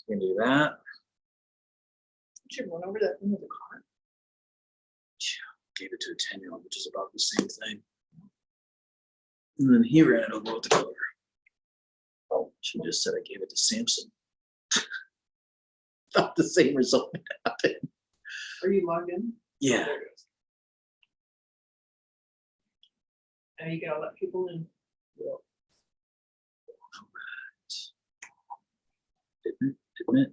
We can do that. Should run over that into the car. Gave it to a 10-year-old, which is about the same thing. And then he ran it over with the car. Oh, she just said I gave it to Samson. Thought the same result happened. Are you logged in? Yeah. There it goes. Now you gotta let people in. Didn't it?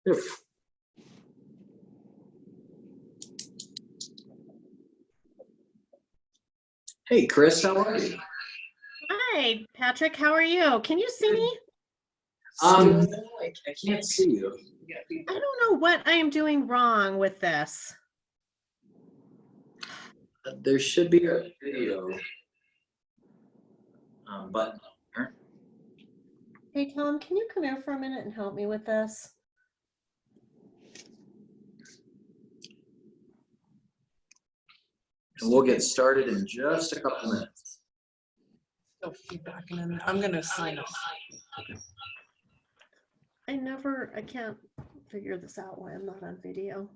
There we go. Hey, Chris, how are you? Hi, Patrick. How are you? Can you see me? I can't see you. I don't know what I am doing wrong with this. There should be a video button there. Hey, Tom, can you come here for a minute and help me with this? And we'll get started in just a couple minutes. No feedback, and then I'm gonna sign off. I can't figure this out why I'm not on video.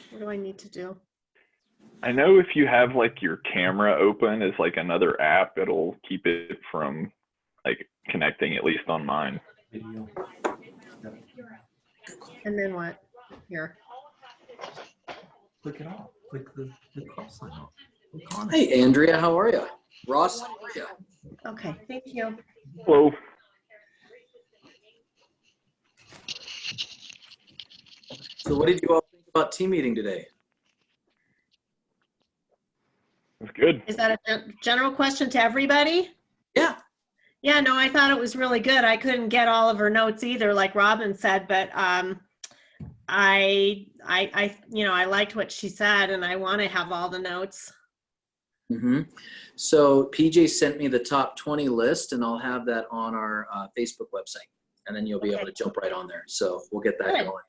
What do I need to do? I know if you have like your camera open as like another app, it'll keep it from like connecting, at least on mine. And then what? Here. Click it off. Click the cross sign off. Click on it. Hey, Andrea, how are you? Ross, how are you? Okay, thank you. Hello. So what did you all think about team meeting today? That's good. Is that a general question to everybody? Yeah. Yeah, no, I thought it was really good. I couldn't get all of her notes either, like Robin said, but I liked what she said, and I want to have all the notes. So PJ sent me the top 20 list, and I'll have that on our Facebook website, and then you'll be able to jump right on there. So we'll get that Good. going.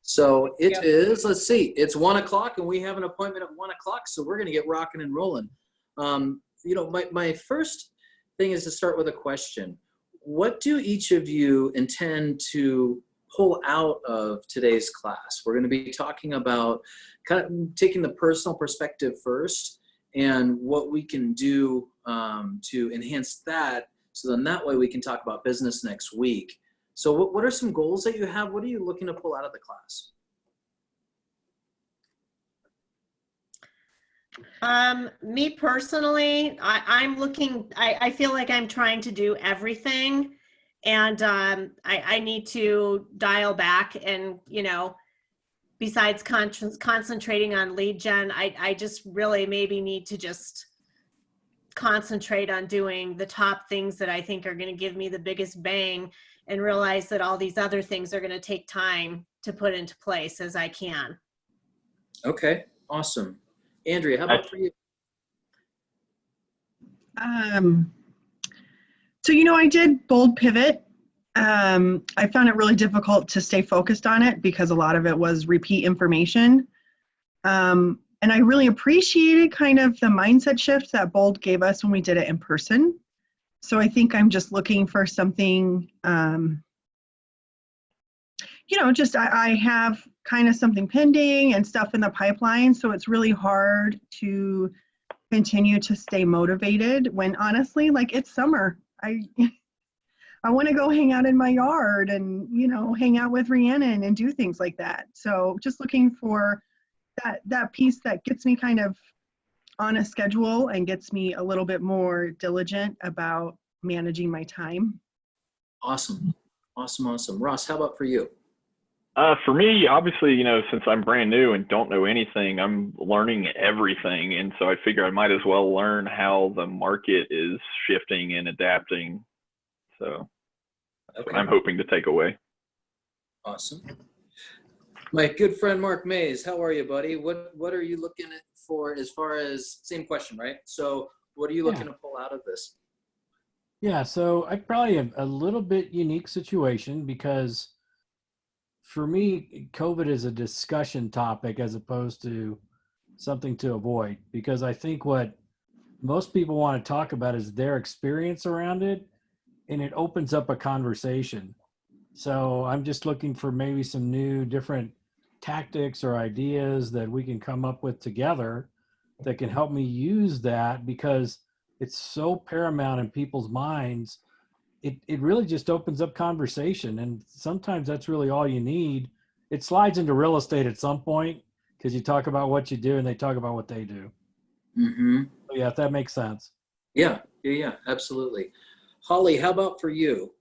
So it is, let's see, it's 1 o'clock, and we have an appointment at 1 o'clock, so we're going to get rocking and rolling. My first thing is to start with a question. What do each of you intend to pull out of today's class? We're going to be talking about kind of taking the personal perspective first and what we can do to enhance that, so then that way we can talk about business next week. So what are some goals that you have? What are you looking to pull out of the class? Me personally, I'm looking, I feel like I'm trying to do everything, and I need to dial back and, besides concentrating on lead gen, I just really maybe need to just concentrate on doing the top things that I think are going to give me the biggest bang, and realize that all these other things are going to take time to put into place as I can. Okay, awesome. Andrea, how about for you? So, I did bold pivot. I found it really difficult to stay focused on it because a lot of it was repeat information. And I really appreciated kind of the mindset shift that Bold gave us when we did it in person. So I think I'm just looking for something, I have kind of something pending and stuff in the pipeline. So it's really hard to continue to stay motivated when honestly, like, it's summer. I want to go hang out in my yard and, hang out with Rhiannon and do things like that. So just looking for that piece that gets me kind of on a schedule and gets me a little bit more diligent about managing my time. Awesome. Ross, how about for you? For me, obviously, since I'm brand new and don't know anything, I'm learning everything. And so I figure I might as well learn how the market is shifting and adapting. So that's what I'm hoping to take away. Awesome. My good friend, Mark Mays, how are you, buddy? What are you looking for as far as, same question, right? So what are you looking to pull out of this? Yeah, so I probably have a little bit unique situation because for me, COVID is a discussion topic as opposed to something to avoid. Because I think what most people want to talk about is their experience around it, and it opens up a conversation. So I'm just looking for maybe some new, different tactics or ideas that we can come up with together that can help me use that because it's so paramount in people's minds. It really just opens up conversation, and sometimes that's really all you need. It slides into real estate at some point because you talk about what you do and they talk about what they do. Mm-hmm. So yeah, if that makes sense. Yeah, absolutely. Holly, how about for you?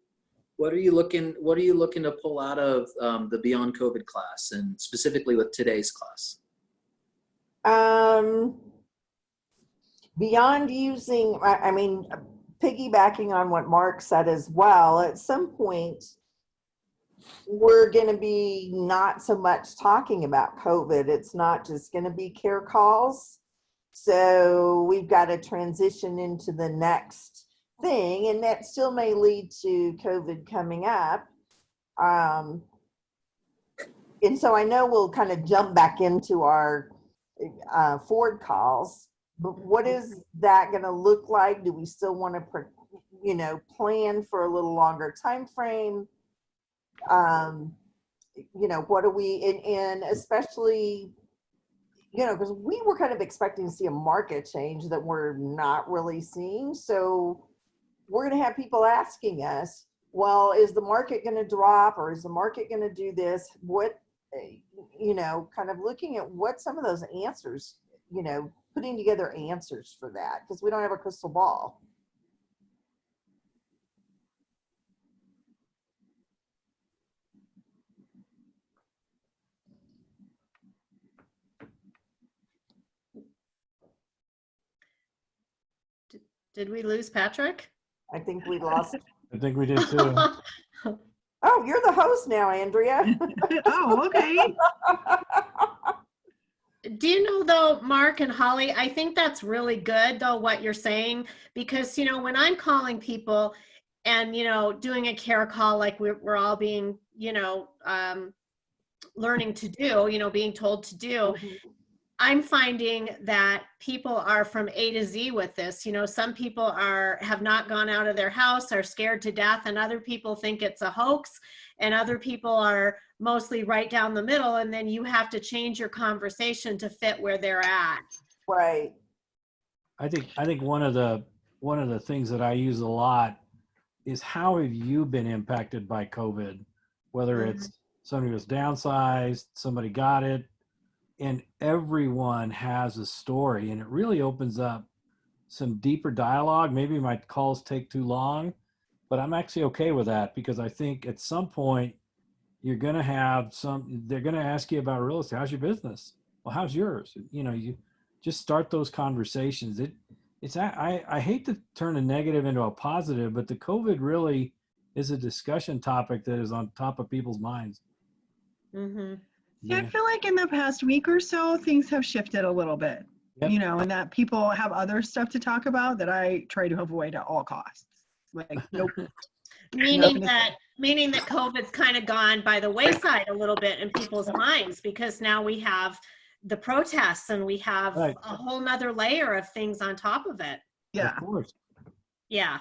What are you looking to pull out of the Beyond COVID class, and specifically with today's class? Beyond using, I mean, piggybacking on what Mark said as well, at some point, we're going to be not so much talking about COVID. It's not just going to be care calls. So we've got to transition into the next thing, and that still may lead to COVID coming up. And so I know we'll kind of jump back into our Ford calls, but what is that going to look like? Do we still want to, plan for a little longer time frame? What do we, and especially, because we were kind of expecting to see a market change that we're not really seeing. So we're going to have people asking us, well, is the market going to drop, or is the market going to do this? What, kind of looking at what some of those answers, putting together answers for that, because we don't have a crystal ball. Did we lose Patrick? I think we lost. I think we did too. Oh, you're the host now, Andrea. Oh, okay. Do you know though, Mark and Holly, I think that's really good though, what you're saying, because, when I'm calling people and, doing a care call, like we're all being, learning to do, being told to do, I'm finding that people are from A to Z with this. Some people have not gone out of their house, are scared to death, and other people think it's a hoax, and other people are mostly right down the middle, and then you have to change your conversation to fit where they're at. Right. I think one of the things that I use a lot is how have you been impacted by COVID? Whether it's somebody was downsized, somebody got it, and everyone has a story, and it really opens up some deeper dialogue. Maybe my calls take too long, but I'm actually okay with that because I think at some point you're going to have they're going to ask you about real estate. How's your business? Well, how's yours? You just start those conversations. I hate to turn a negative into a positive, but the COVID really is a discussion topic that is on top of people's minds. Mm-hmm. Yeah, I feel like in the past week or so, things have shifted a little bit, Yep. and that people have other stuff to talk about that I try to avoid at all costs. Like, nope. Meaning that COVID's kind of gone by the wayside a little bit in people's minds, because now we have the protests and we have Right. a whole nother layer of things on top of it. Yeah. Of course. Yeah,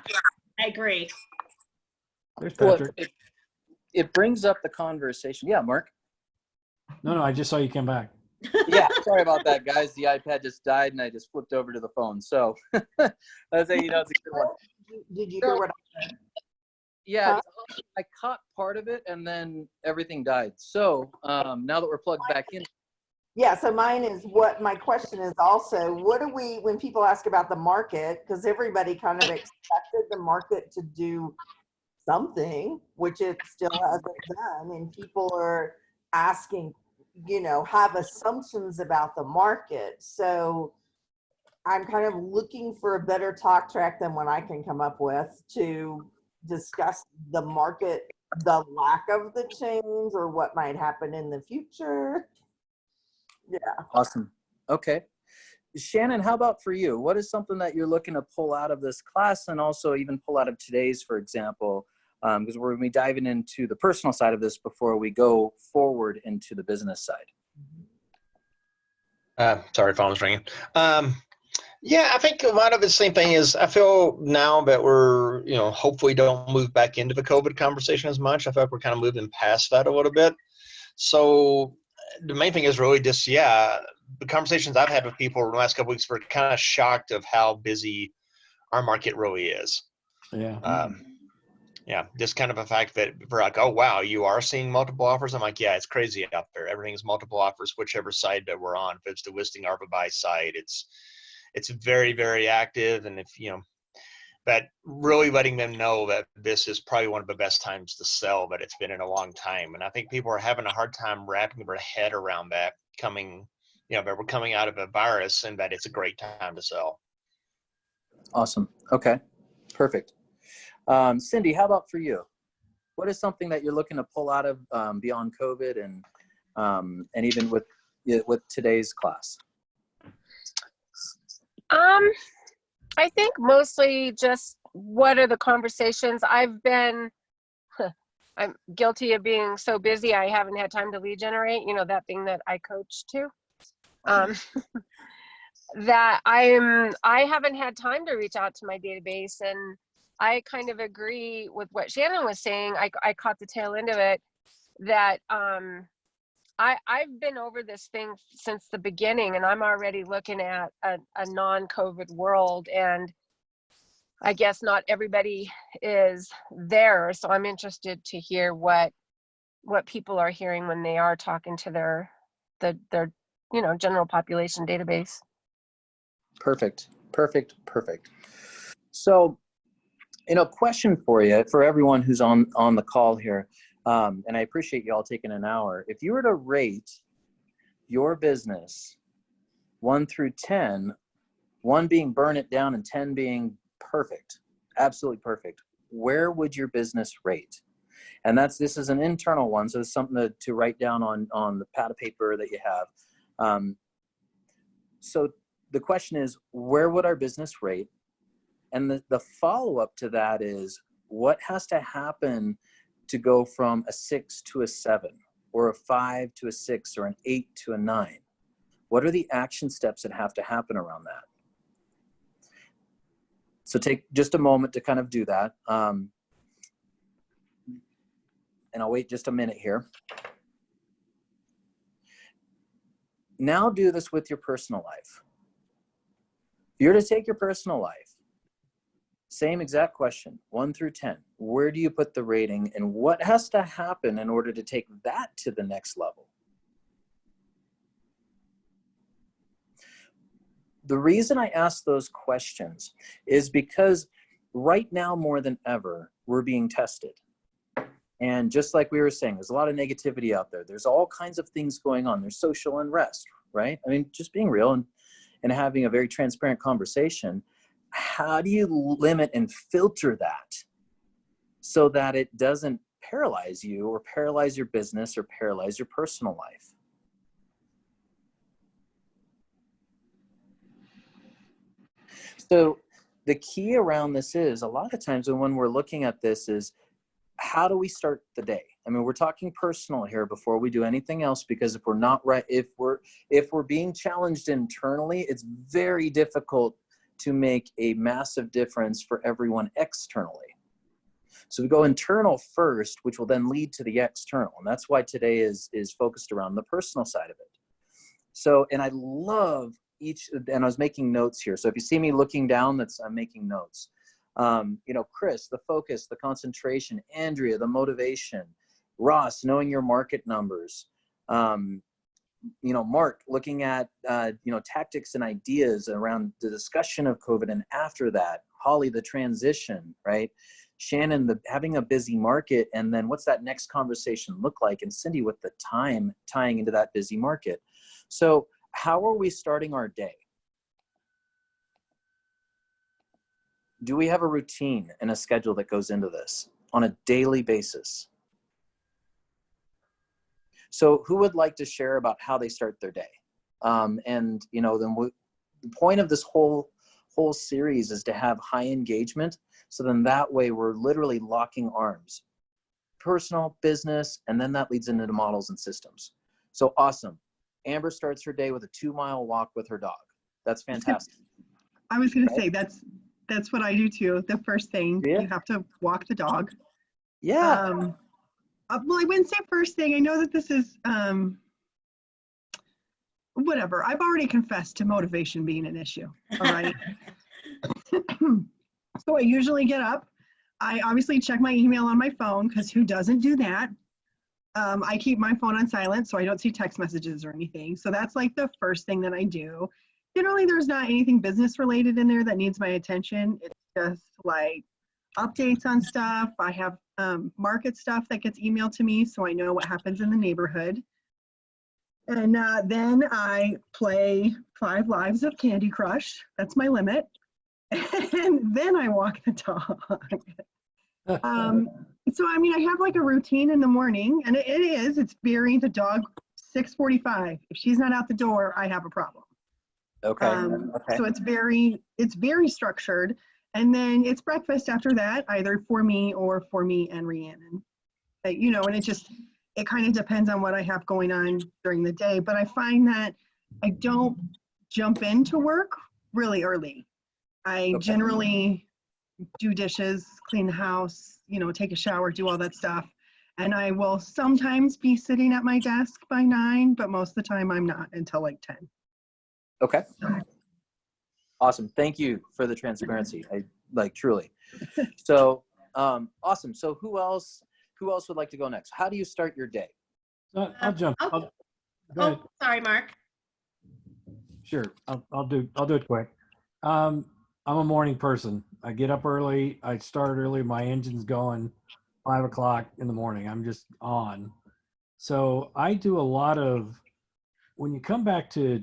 I agree. There's Well, Patrick. it brings up the conversation. Yeah, Mark. No, I just saw you come back. Yeah, sorry about that, guys. The iPad just died, and I just flipped over to the phone. So that's it's a good one. Did you hear what I said? Yeah, I caught part of it, and then everything died. So now that we're plugged back in. Yeah, so mine is what my question is also, what do we, when people ask about the market, because everybody kind of expected the market to do something, which it still hasn't done, and people are asking, have assumptions about the market. So I'm kind of looking for a better talk track than what I can come up with to discuss the market, the lack of the change, or what might happen in the future. Yeah. Awesome. Okay. Shannon, how about for you? What is something that you're looking to pull out of this class, and also even pull out of today's, for example, because we're going to be diving into the personal side of this before we go forward into the business side. Sorry, phone was ringing. Yeah, I think a lot of the same thing is I feel now that we're, hopefully don't move back into the COVID conversation as much. I feel like we're kind of moving past that a little bit. So the main thing is really just, the conversations I've had with people in the last couple of weeks were kind of shocked of how busy our market really is. Yeah. Just kind of a fact that we're like, oh, wow, you are seeing multiple offers. I'm like, yeah, it's crazy out there. Everything's multiple offers, whichever side that we're on. If it's the listing or the buy side, it's very, very active. And but really letting them know that this is probably one of the best times to sell that it's been in a long time. And I think people are having a hard time wrapping their head around that that we're coming out of a virus and that it's a great time to sell. Awesome. Okay, perfect. Cindy, how about for you? What is something that you're looking to pull out of beyond COVID and even with today's class? I think mostly just what are the conversations. I'm guilty of being so busy I haven't had time to lead generate, that thing that I coach to. That I haven't had time to reach out to my database, and I kind of agree with what Shannon was saying. I caught the tail end of it, that I've been over this thing since the beginning, and I'm already looking at a non-COVID world, and I guess not everybody is there. So I'm interested to hear what people are hearing when they are talking to their general population database. Perfect. So, question for you, for everyone who's on the call here, and I appreciate you all taking an hour. If you were to rate your business 1 through 10, 1 being burn it down and 10 being perfect, absolutely perfect, where would your business rate? And this is an internal one, so it's something to write down on the pad of paper that you have. So the question is, where would our business rate? And the follow-up to that is, what has to happen to go from a 6 to a 7, or a 5 to a 6, or an 8 to a 9? What are the action steps that have to happen around that? So take just a moment to kind of do that. And I'll wait just a minute here. Now do this with your personal life. If you're to take your personal life, same exact question, 1 through 10. Where do you put the rating, and what has to happen in order to take that to the next level? The reason I ask those questions is because right now, more than ever, we're being tested. And just like we were saying, there's a lot of negativity out there. There's all kinds of things going on. There's social unrest, right? I mean, just being real and having a very transparent conversation. How do you limit and filter that so that it doesn't paralyze you, or paralyze your business, or paralyze your personal life? So the key around this is, a lot of times when we're looking at this, is how do we start the day? I mean, we're talking personal here before we do anything else, because if we're not right, if we're being challenged internally, it's very difficult to make a massive difference for everyone externally. So we go internal first, which will then lead to the external. And that's why today is focused around the personal side of it. So, and I love and I was making notes here. So if you see me looking down, I'm making notes. Chris, the focus, the concentration, Andrea, the motivation, Ross, knowing your market numbers, Mark, looking at, tactics and ideas around the discussion of COVID and after that, Holly, the transition, right? Shannon, having a busy market, and then what's that next conversation look like? And Cindy with the time tying into that busy market. So how are we starting our day? Do we have a routine and a schedule that goes into this on a daily basis? So who would like to share about how they start their day? Then the point of this whole series is to have high engagement. So then that way we're literally locking arms, personal, business, and then that leads into the models and systems. So awesome. Amber starts her day with a 2-mile walk with her dog. That's fantastic. I was going to say that's what I do too. The first thing, Yeah. you have to walk the dog. Yeah. Well, I wouldn't say first thing. I know that this is whatever. I've already confessed to motivation being an issue. All right. So I usually get up. I obviously check my email on my phone, because who doesn't do that? I keep my phone on silent so I don't see text messages or anything. So that's like the first thing that I do. Generally, there's not anything business related in there that needs my attention. It's just like updates on stuff. I have market stuff that gets emailed to me, so I know what happens in the neighborhood. And then I play 5 lives of Candy Crush. That's my limit. And then I walk the dog. So, I mean, I have like a routine in the morning, and it's bury the dog 6:45. If she's not out the door, I have a problem. Okay. Okay. So it's very structured. And then it's breakfast after that, either for me and Rhiannon. You know, and it kind of depends on what I have going on during the day. But I find that I don't jump into work really early. I generally do dishes, clean the house, you know, take a shower, do all that stuff. And I will sometimes be sitting at my desk by 9, but most of the time I'm not until like 10. Okay. Awesome. Thank you for the transparency. I like truly. So awesome. So who else would like to go next? How do you start your day? I'll jump. Go ahead. Sorry, Mark. Sure. I'll do it quick. I'm a morning person. I get up early. I start early. My engine's going 5 o'clock in the morning. I'm just on. So I do a lot of, when you come back to,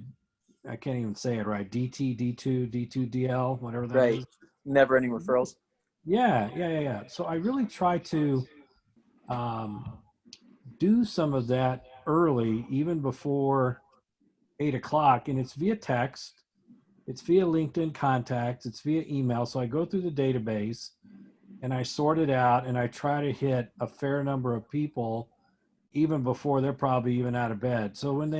I can't even say it right, DT, D2, D2, DL, whatever that is. Right. Never ending referrals. Yeah. So I really try to do some of that early, even before 8 o'clock, and it's via text. It's via LinkedIn contacts. It's via email. So I go through the database and I sort it out, and I try to hit a fair number of people even before they're probably even out of bed. So when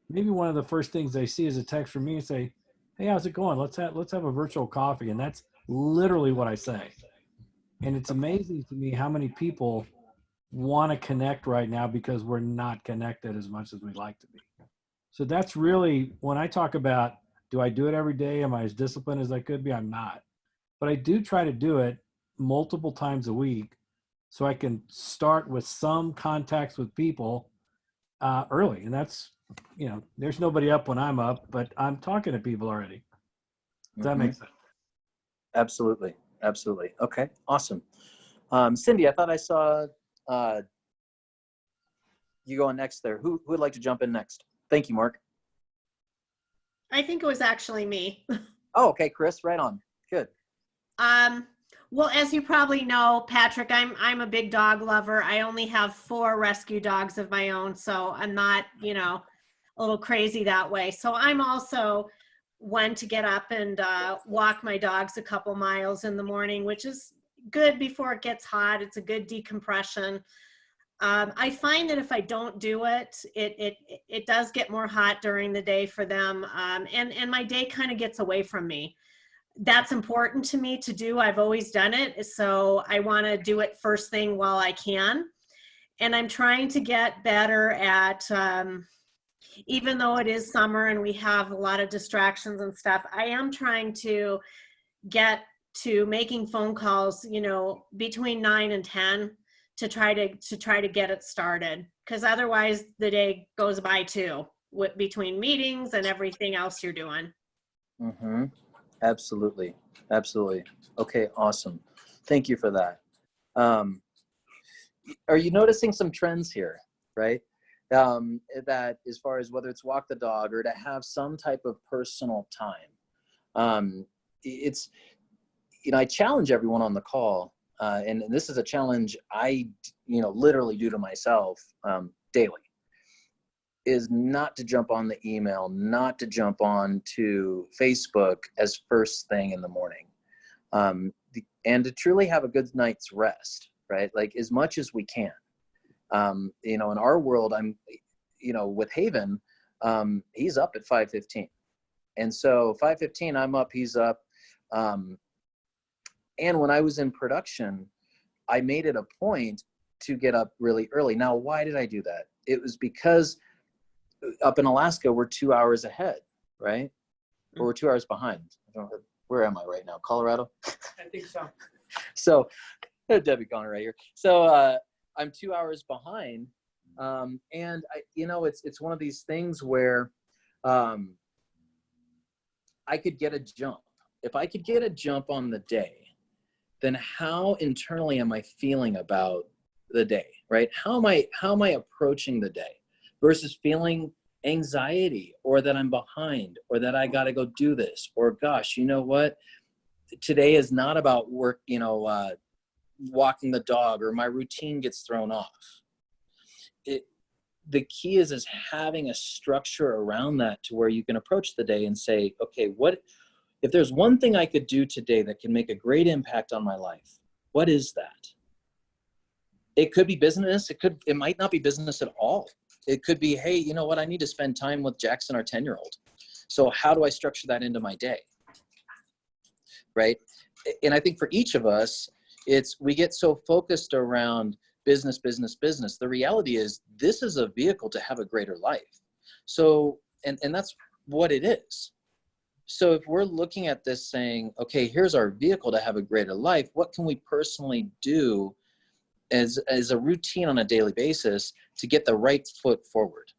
maybe one of the first things they see is a text from me and say, "Hey, how's it going? Let's have a virtual coffee." And that's literally what I say. And it's amazing to me how many people want to connect right now because we're not connected as much as we'd like to be. So that's really, when I talk about, do I do it every day? Am I as disciplined as I could be? I'm not. But I do try to do it multiple times a week so I can start with some contacts with people early. And that's, you know, there's nobody up when I'm up, but I'm talking to people already. Does that make sense? Absolutely. Okay, awesome. Cindy, I thought I saw you going next there. Who would like to jump in next? Thank you, Mark. I think it was actually me. Oh, okay, Chris, right on. Good. Well, as you probably know, Patrick, I'm a big dog lover. I only have 4 rescue dogs of my own, so I'm not, you know, a little crazy that way. So I'm also one to get up and walk my dogs a couple miles in the morning, which is good before it gets hot. It's a good decompression. I find that if I don't do it, it does get more hot during the day for them, and my day kind of gets away from me. That's important to me to do. I've always done it, so I want to do it first thing while I can. And I'm trying to get better at, even though it is summer and we have a lot of distractions and stuff, I am trying to get to making phone calls, you know, between 9 and 10 to try to get it started. Because otherwise the day goes by too, between meetings and everything else you're doing. Mm-hmm. Absolutely. Okay, awesome. Thank you for that. Are you noticing some trends here, right? That as far as whether it's walk the dog or to have some type of personal time, it's, you know, I challenge everyone on the call, and this is a challenge I, you know, literally do to myself daily. is not to jump on the email, not to jump on to Facebook as first thing in the morning. And to truly have a good night's rest, right? Like as much as we can. You know, in our world, with Haven, he's up at 5:15. And so 5:15, I'm up, he's up. And when I was in production, I made it a point to get up really early. Now, why did I do that? It was because up in Alaska, we're 2 hours ahead, right? Or we're 2 hours behind. I don't know, where am I right now? Colorado? I think so. So, Debbie Connor right here. So I'm 2 hours behind. And it's one of these things where I could get a jump. If I could get a jump on the day, then how internally am I feeling about the day, right? How am I approaching the day versus feeling anxiety or that I'm behind or that I got to go do this or gosh, you know what? Today is not about work, walking the dog or my routine gets thrown off. The key is having a structure around that to where you can approach the day and say, okay, what if there's one thing I could do today that can make a great impact on my life? What is that? It could be business. It might not be business at all. It could be, hey, you know what? I need to spend time with Jackson, our 10-year-old. So how do I structure that into my day? Right? And I think for each of us, we get so focused around business. The reality is this is a vehicle to have a greater life. So, and that's what it is. So if we're looking at this saying, okay, here's our vehicle to have a greater life, what can we personally do as a routine on a daily basis to get the right foot forward?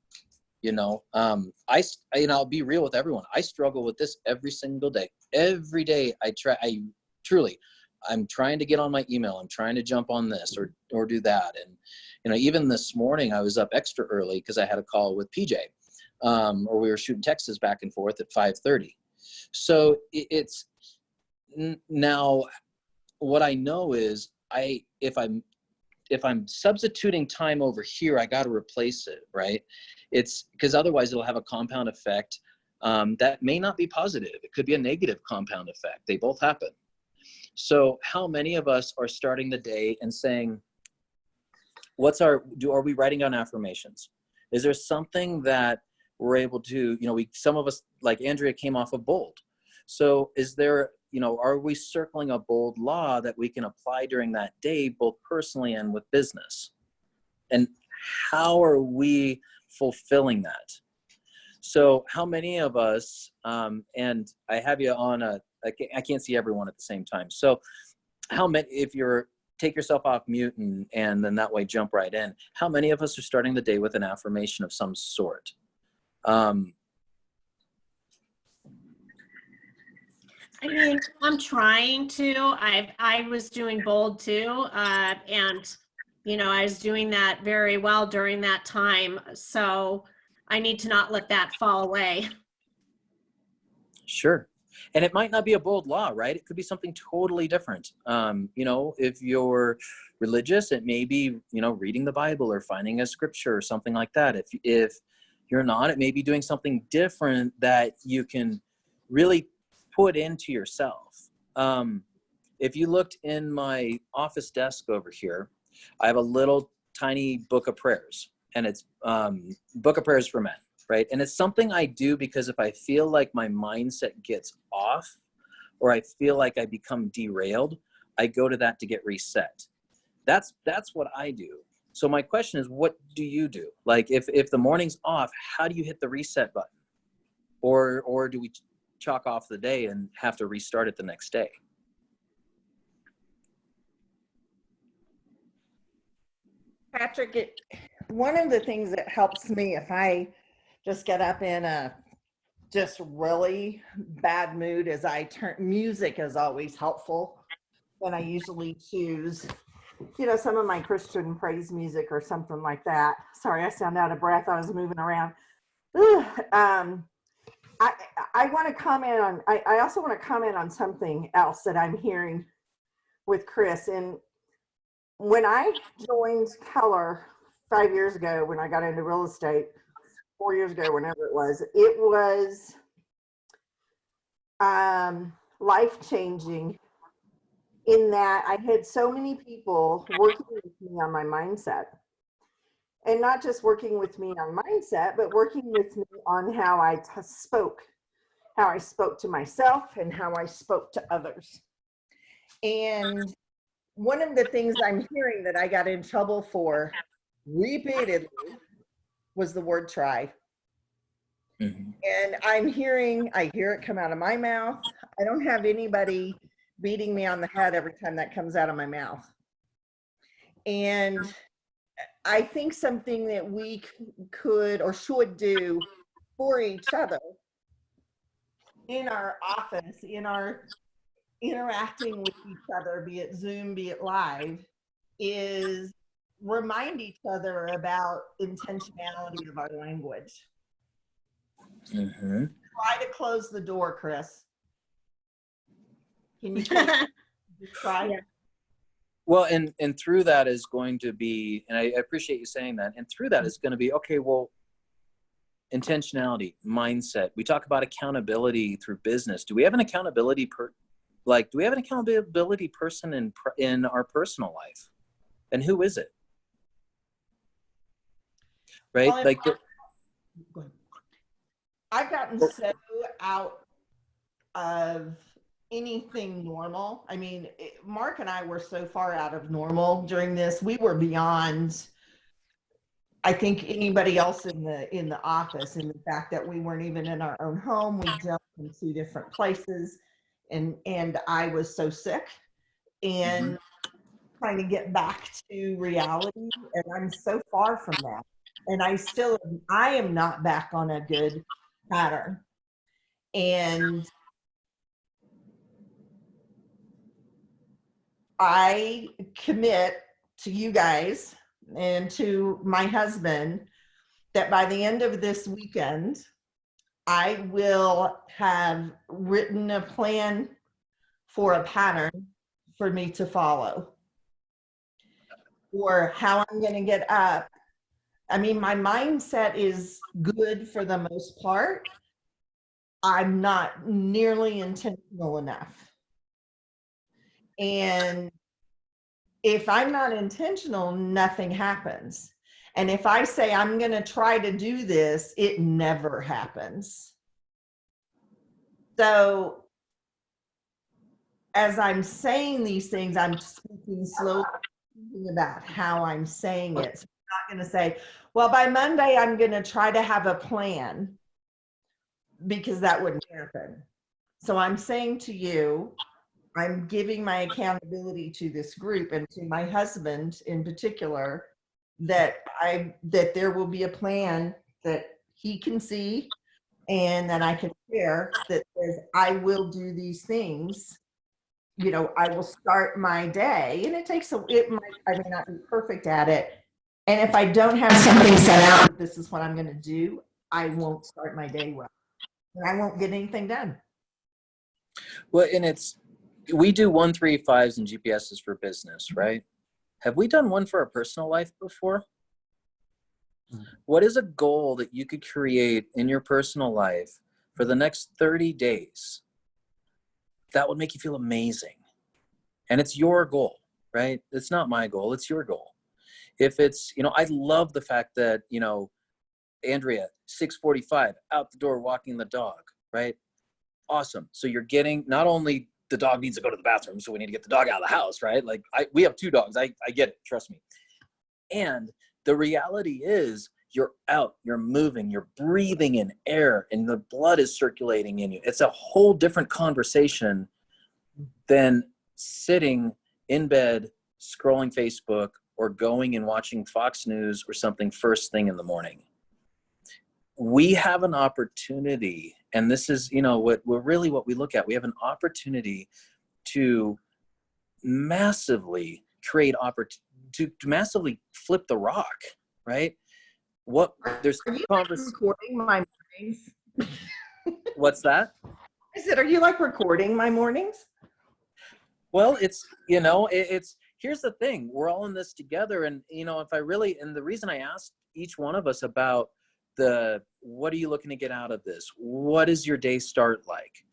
I'll be real with everyone. I struggle with this every single day. Every day I'm trying to get on my email. I'm trying to jump on this or do that. And, even this morning I was up extra early because I had a call with PJ, or we were shooting texts back and forth at 5:30. So it's now what I know is if I'm substituting time over here, I got to replace it, right? It's because otherwise it'll have a compound effect that may not be positive. It could be a negative compound effect. They both happen. So how many of us are starting the day and saying, are we writing down affirmations? Is there something that we're able to, some of us, like Andrea, came off of bold. So is there, are we circling a bold law that we can apply during that day, both personally and with business? And how are we fulfilling that? So how many of us, and I have you on I can't see everyone at the same time. So how many, if you're, take yourself off mute and then that way jump right in. How many of us are starting the day with an affirmation of some sort? I'm trying to. I was doing bold too, and I was doing that very well during that time. So I need to not let that fall away. Sure. And it might not be a bold law, right? It could be something totally different. If you're religious, it may be, reading the Bible or finding a scripture or something like that. If you're not, it may be doing something different that you can really put into yourself. If you looked in my office desk over here, I have a little tiny book of prayers, and it's Book of Prayers for Men. Right. And it's something I do because if I feel like my mindset gets off or I feel like I become derailed, I go to that to get reset. That's what I do. So my question is, what do you do? Like if the morning's off, how do you hit the reset button? Or do we chalk off the day and have to restart it the next day? Patrick, one of the things that helps me if I just get up in a just really bad mood is music is always helpful. And I usually choose, some of my Christian praise music or something like that. Sorry, I sound out of breath. I was moving around. I want to comment on, I also want to comment on something else that I'm hearing with Chris. And when I joined Keller 5 years ago, when I got into real estate, 4 years ago, whenever it was life-changing in that I had so many people working with me on my mindset. And not just working with me on mindset, but working with me on how I spoke to myself and how I spoke to others. And one of the things I'm hearing that I got in trouble for repeatedly was the word try. Mhm. And I hear it come out of my mouth. I don't have anybody beating me on the head every time that comes out of my mouth. And I think something that we could or should do for each other in our office, in our interacting with each other, be it Zoom, be it live, is remind each other about intentionality of our language. Mhm. Try to close the door, Chris. Can you just try? Yeah. Well, and through that is going to be, and I appreciate you saying that, and through that is going to be, okay, well, intentionality, mindset. We talk about accountability through business. Do we have an accountability person in our personal life? And who is it? Right? Well, Like, go ahead. I've gotten so out of anything normal. I mean, Mark and I were so far out of normal during this. We were beyond, I think, anybody else in the office, in the fact that we weren't even in our own home. We jumped in 2 different places, and I was so sick and trying to get back to reality, and I'm so far from that. And I am not back on a good pattern. And I commit to you guys and to my husband that by the end of this weekend, I will have written a plan for a pattern for me to follow, or how I'm going to get up. I mean, my mindset is good for the most part. I'm not nearly intentional enough. And if I'm not intentional, nothing happens. And if I say I'm going to try to do this, it never happens. So as I'm saying these things, I'm speaking slowly, thinking about how I'm saying it. So I'm not going to say, well, by Monday, I'm going to try to have a plan, because that wouldn't happen. So I'm saying to you, I'm giving my accountability to this group and to my husband in particular, that there will be a plan that he can see and that I can share, that says I will do these things. You know, I will start my day, and I may not be perfect at it. And if I don't have something set out, this is what I'm going to do, I won't start my day well, and I won't get anything done. well, and we do 135s and GPSs for business, right? Have we done one for our personal life before? What is a goal that you could create in your personal life for the next 30 days that would make you feel amazing? And it's your goal, right? It's not my goal, it's your goal. If it's, I love the fact that, Andrea, 6:45, out the door walking the dog, right? Awesome. So you're getting, not only the dog needs to go to the bathroom, so we need to get the dog out of the house, right? Like we have 2 dogs. I get it. Trust me. And the reality is you're out, you're moving, you're breathing in air, and the blood is circulating in you. It's a whole different conversation than sitting in bed, scrolling Facebook, or going and watching Fox News or something first thing in the morning. We have an opportunity, and this is, what we look at. We have an opportunity to massively to massively flip the rock, right? There's Are you recording my mornings? What's that? I said, are you like recording my mornings? Well, it's here's the thing. We're all in this together, and and the reason I asked each one of us about what are you looking to get out of this? What does your day start like?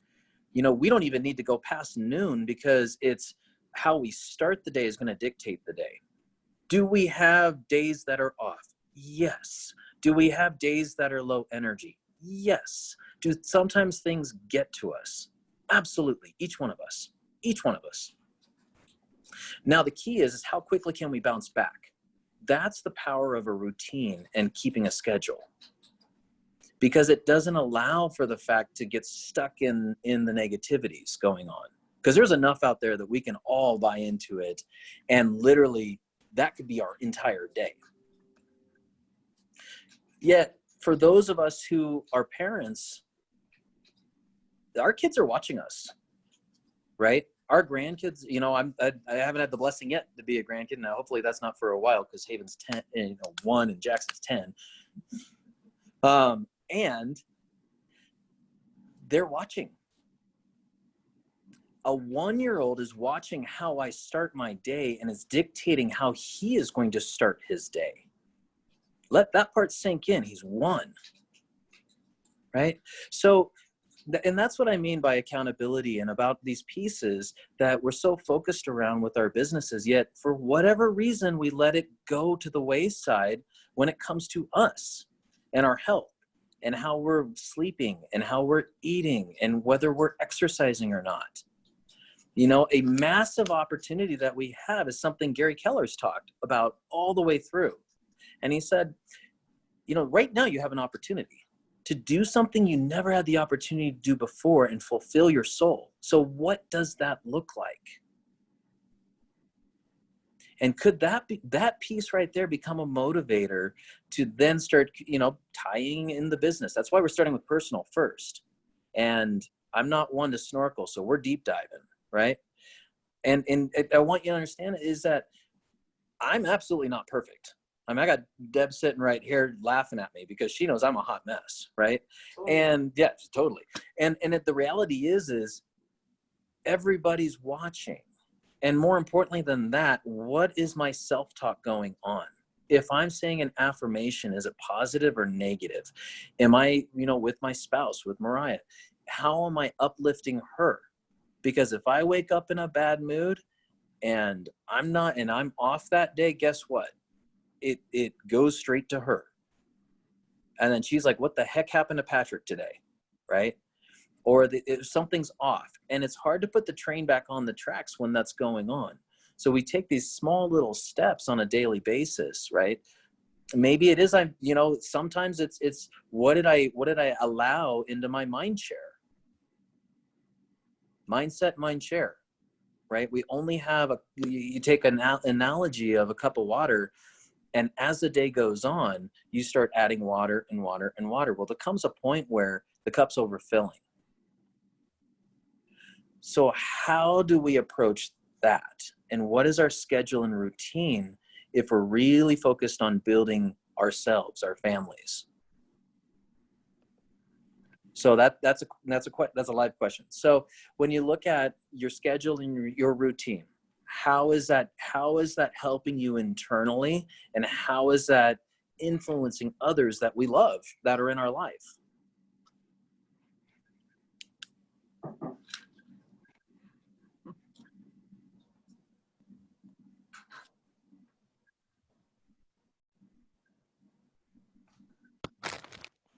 We don't even need to go past noon, because it's how we start the day is going to dictate the day. Do we have days that are off? Yes. Do we have days that are low energy? Yes. Do sometimes things get to us? Absolutely. Each one of us. Now, the key is how quickly can we bounce back? That's the power of a routine and keeping a schedule, because it doesn't allow for the fact to get stuck in the negativities going on, because there's enough out there that we can all buy into it, and literally that could be our entire day. Yet for those of us who are parents, our kids are watching us, right? Our grandkids, I haven't had the blessing yet to be a grandkid. Now, hopefully that's not for a while, because Haven's 10, 1 and Jackson's 10. And they're watching. A 1-year-old is watching how I start my day and is dictating how he is going to start his day. Let that part sink in. He's 1, right? So, and that's what I mean by accountability, and about these pieces that we're so focused around with our businesses, yet for whatever reason, we let it go to the wayside when it comes to us and our health, and how we're sleeping, and how we're eating, and whether we're exercising or not. A massive opportunity that we have is something Gary Keller's talked about all the way through. And he said, right now you have an opportunity to do something you never had the opportunity to do before and fulfill your soul. So what does that look like? And could that piece right there become a motivator to then start, tying in the business? That's why we're starting with personal first. And I'm not one to snorkel, so we're deep diving, right? And I want you to understand is that I'm absolutely not perfect. I got Deb sitting right here laughing at me because she knows I'm a hot mess, right? Totally. And yeah, totally. And the reality is everybody's watching. And more importantly than that, what is my self-talk going on? If I'm saying an affirmation, is it positive or negative? Am I, with my spouse, with Mariah, how am I uplifting her? Because if I wake up in a bad mood and I'm off that day, guess what? It goes straight to her. And then she's like, what the heck happened to Patrick today? Right? Or if something's off, and it's hard to put the train back on the tracks when that's going on. So we take these small little steps on a daily basis, right? Maybe it is, sometimes it's what did I allow into my mind share? Mindset, mind share, right? We only have you take an analogy of a cup of water, and as the day goes on, you start adding water and water and water. Well, there comes a point where the cup's overfilling. So how do we approach that? And what is our schedule and routine if we're really focused on building ourselves, our families? So that's a live question. So when you look at your schedule and your routine, how is that helping you internally, and how is that influencing others that we love that are in our life?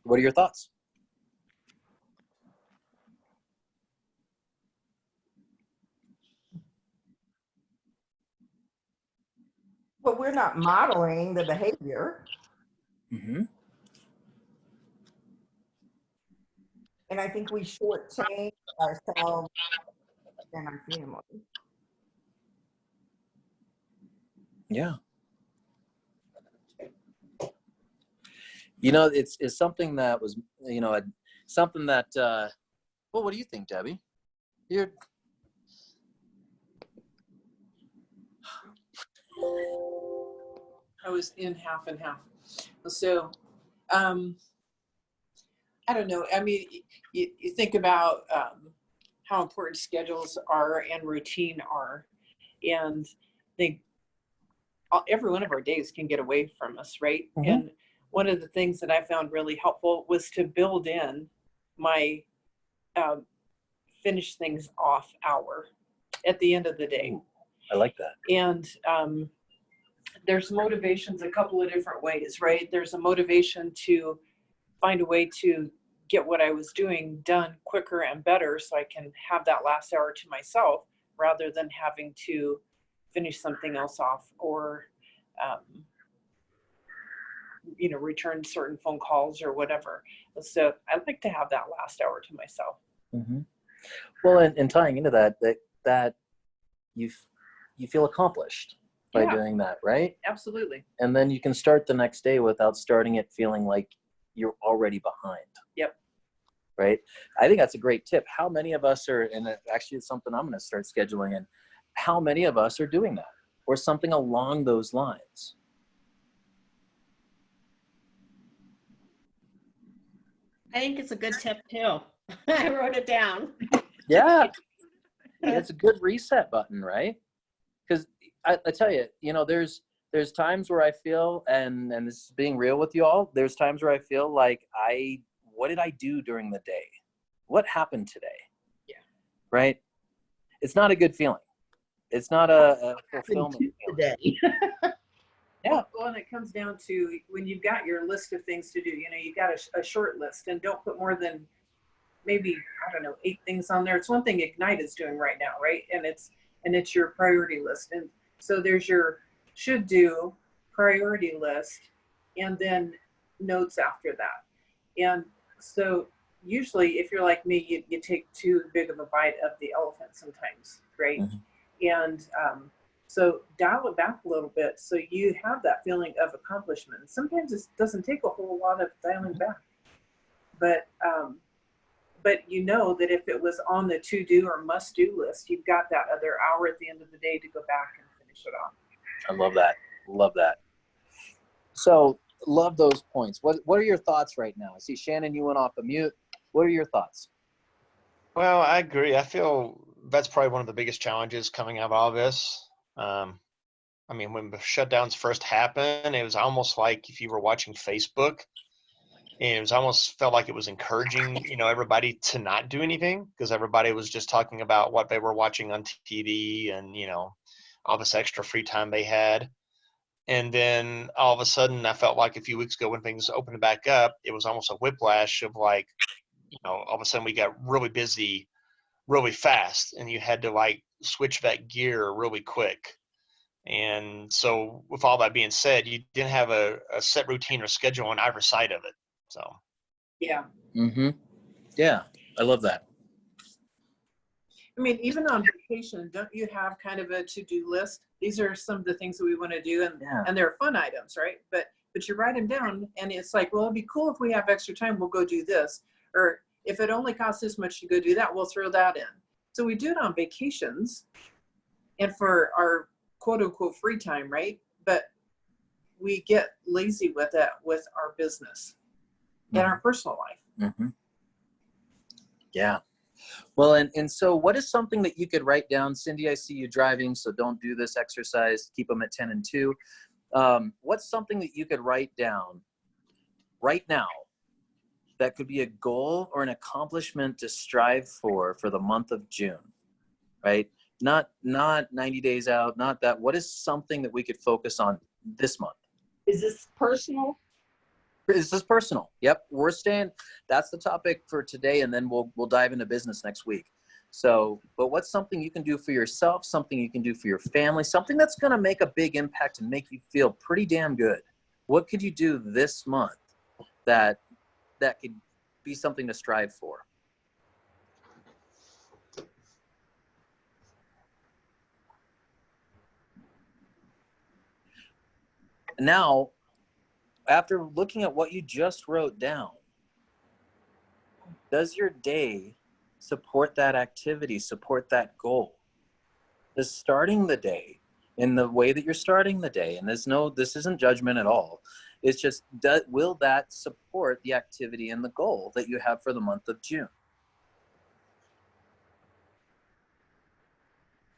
What are your thoughts? But we're not modeling the behavior. Mm-hmm. And I think we shortchange ourselves and our family. Yeah. It's something that was, something that, well, what do you think, Debbie? I was in half and half. So, I don't know. I mean, you think about how important schedules are and routine are, and every one of our days can get away from us, right? Mm-hmm. And one of the things that I found really helpful was to build in my finish things off hour at the end of the day. I like that. And there's motivations a couple of different ways, right? There's a motivation to find a way to get what I was doing done quicker and better so I can have that last hour to myself rather than having to finish something else off or return certain phone calls or whatever. So I like to have that last hour to myself. Mm-hmm. Well, and tying into that you feel accomplished by doing that, right? Absolutely. And then you can start the next day without starting it feeling like you're already behind. Yep. Right? I think that's a great tip. How many of us are, and actually it's something I'm going to start scheduling in, how many of us are doing that or something along those lines? I think it's a good tip too. I wrote it down. Yeah. It's a good reset button, right? Because I tell you, there's times where I feel, and this is being real with you all, there's times where I feel like what did I do during the day? What happened today? Yeah. Right? It's not a good feeling. It's not a fulfillment feeling. Yeah. Well, and it comes down to when you've got your list of things to do, you've got a short list, and don't put more than maybe, 8 things on there. It's one thing Ignite is doing right now, right? And it's your priority list. And so there's your should do priority list and then notes after that. And so usually if you're like me, you take too big of a bite of the elephant sometimes, right? Mm-hmm. And so dial it back a little bit so you have that feeling of accomplishment. Sometimes it doesn't take a whole lot of dialing back, but you know that if it was on the to-do or must-do list, you've got that other hour at the end of the day to go back and finish it off. I love that. Love that. So love those points. What are your thoughts right now? I see Shannon, you went off of mute. What are your thoughts? Well, I agree. I feel that's probably one of the biggest challenges coming out of all this. When the shutdowns first happened, it was almost like if you were watching Facebook, and it was almost felt like it was encouraging, everybody to not do anything because everybody was just talking about what they were watching on TV and, all this extra free time they had. And then all of a sudden I felt like a few weeks ago when things opened back up, it was almost a whiplash of like, all of a sudden we got really busy really fast and you had to switch that gear really quick. And so with all that being said, you didn't have a set routine or schedule on either side of it. So. Yeah. Mm-hmm. Yeah. I love that. Even on vacation, don't you have kind of a to-do list? These are some of the things that we want to do, and they're fun items, right? But you write them down, and it's like, well, it'd be cool if we have extra time, we'll go do this. Or if it only costs this much to go do that, we'll throw that in. So we do it on vacations and for our quote-unquote free time, right? But we get lazy with it with our business and our personal life. Mm-hmm. Yeah. Well, and so what is something that you could write down? Cindy, I see you driving, so don't do this exercise. Keep them at 10 and 2. What's something that you could write down right now that could be a goal or an accomplishment to strive for the month of June, right? Not 90 days out, not that. What is something that we could focus on this month? Is this personal? Is this personal? Yep. That's the topic for today. And then we'll dive into business next week. So, but what's something you can do for yourself, something you can do for your family, something that's going to make a big impact and make you feel pretty damn good? What could you do this month that could be something to strive for? Now, after looking at what you just wrote down, does your day support that activity, support that goal? Does starting the day in the way that you're starting the day, and this isn't judgment at all, it's just, will that support the activity and the goal that you have for the month of June?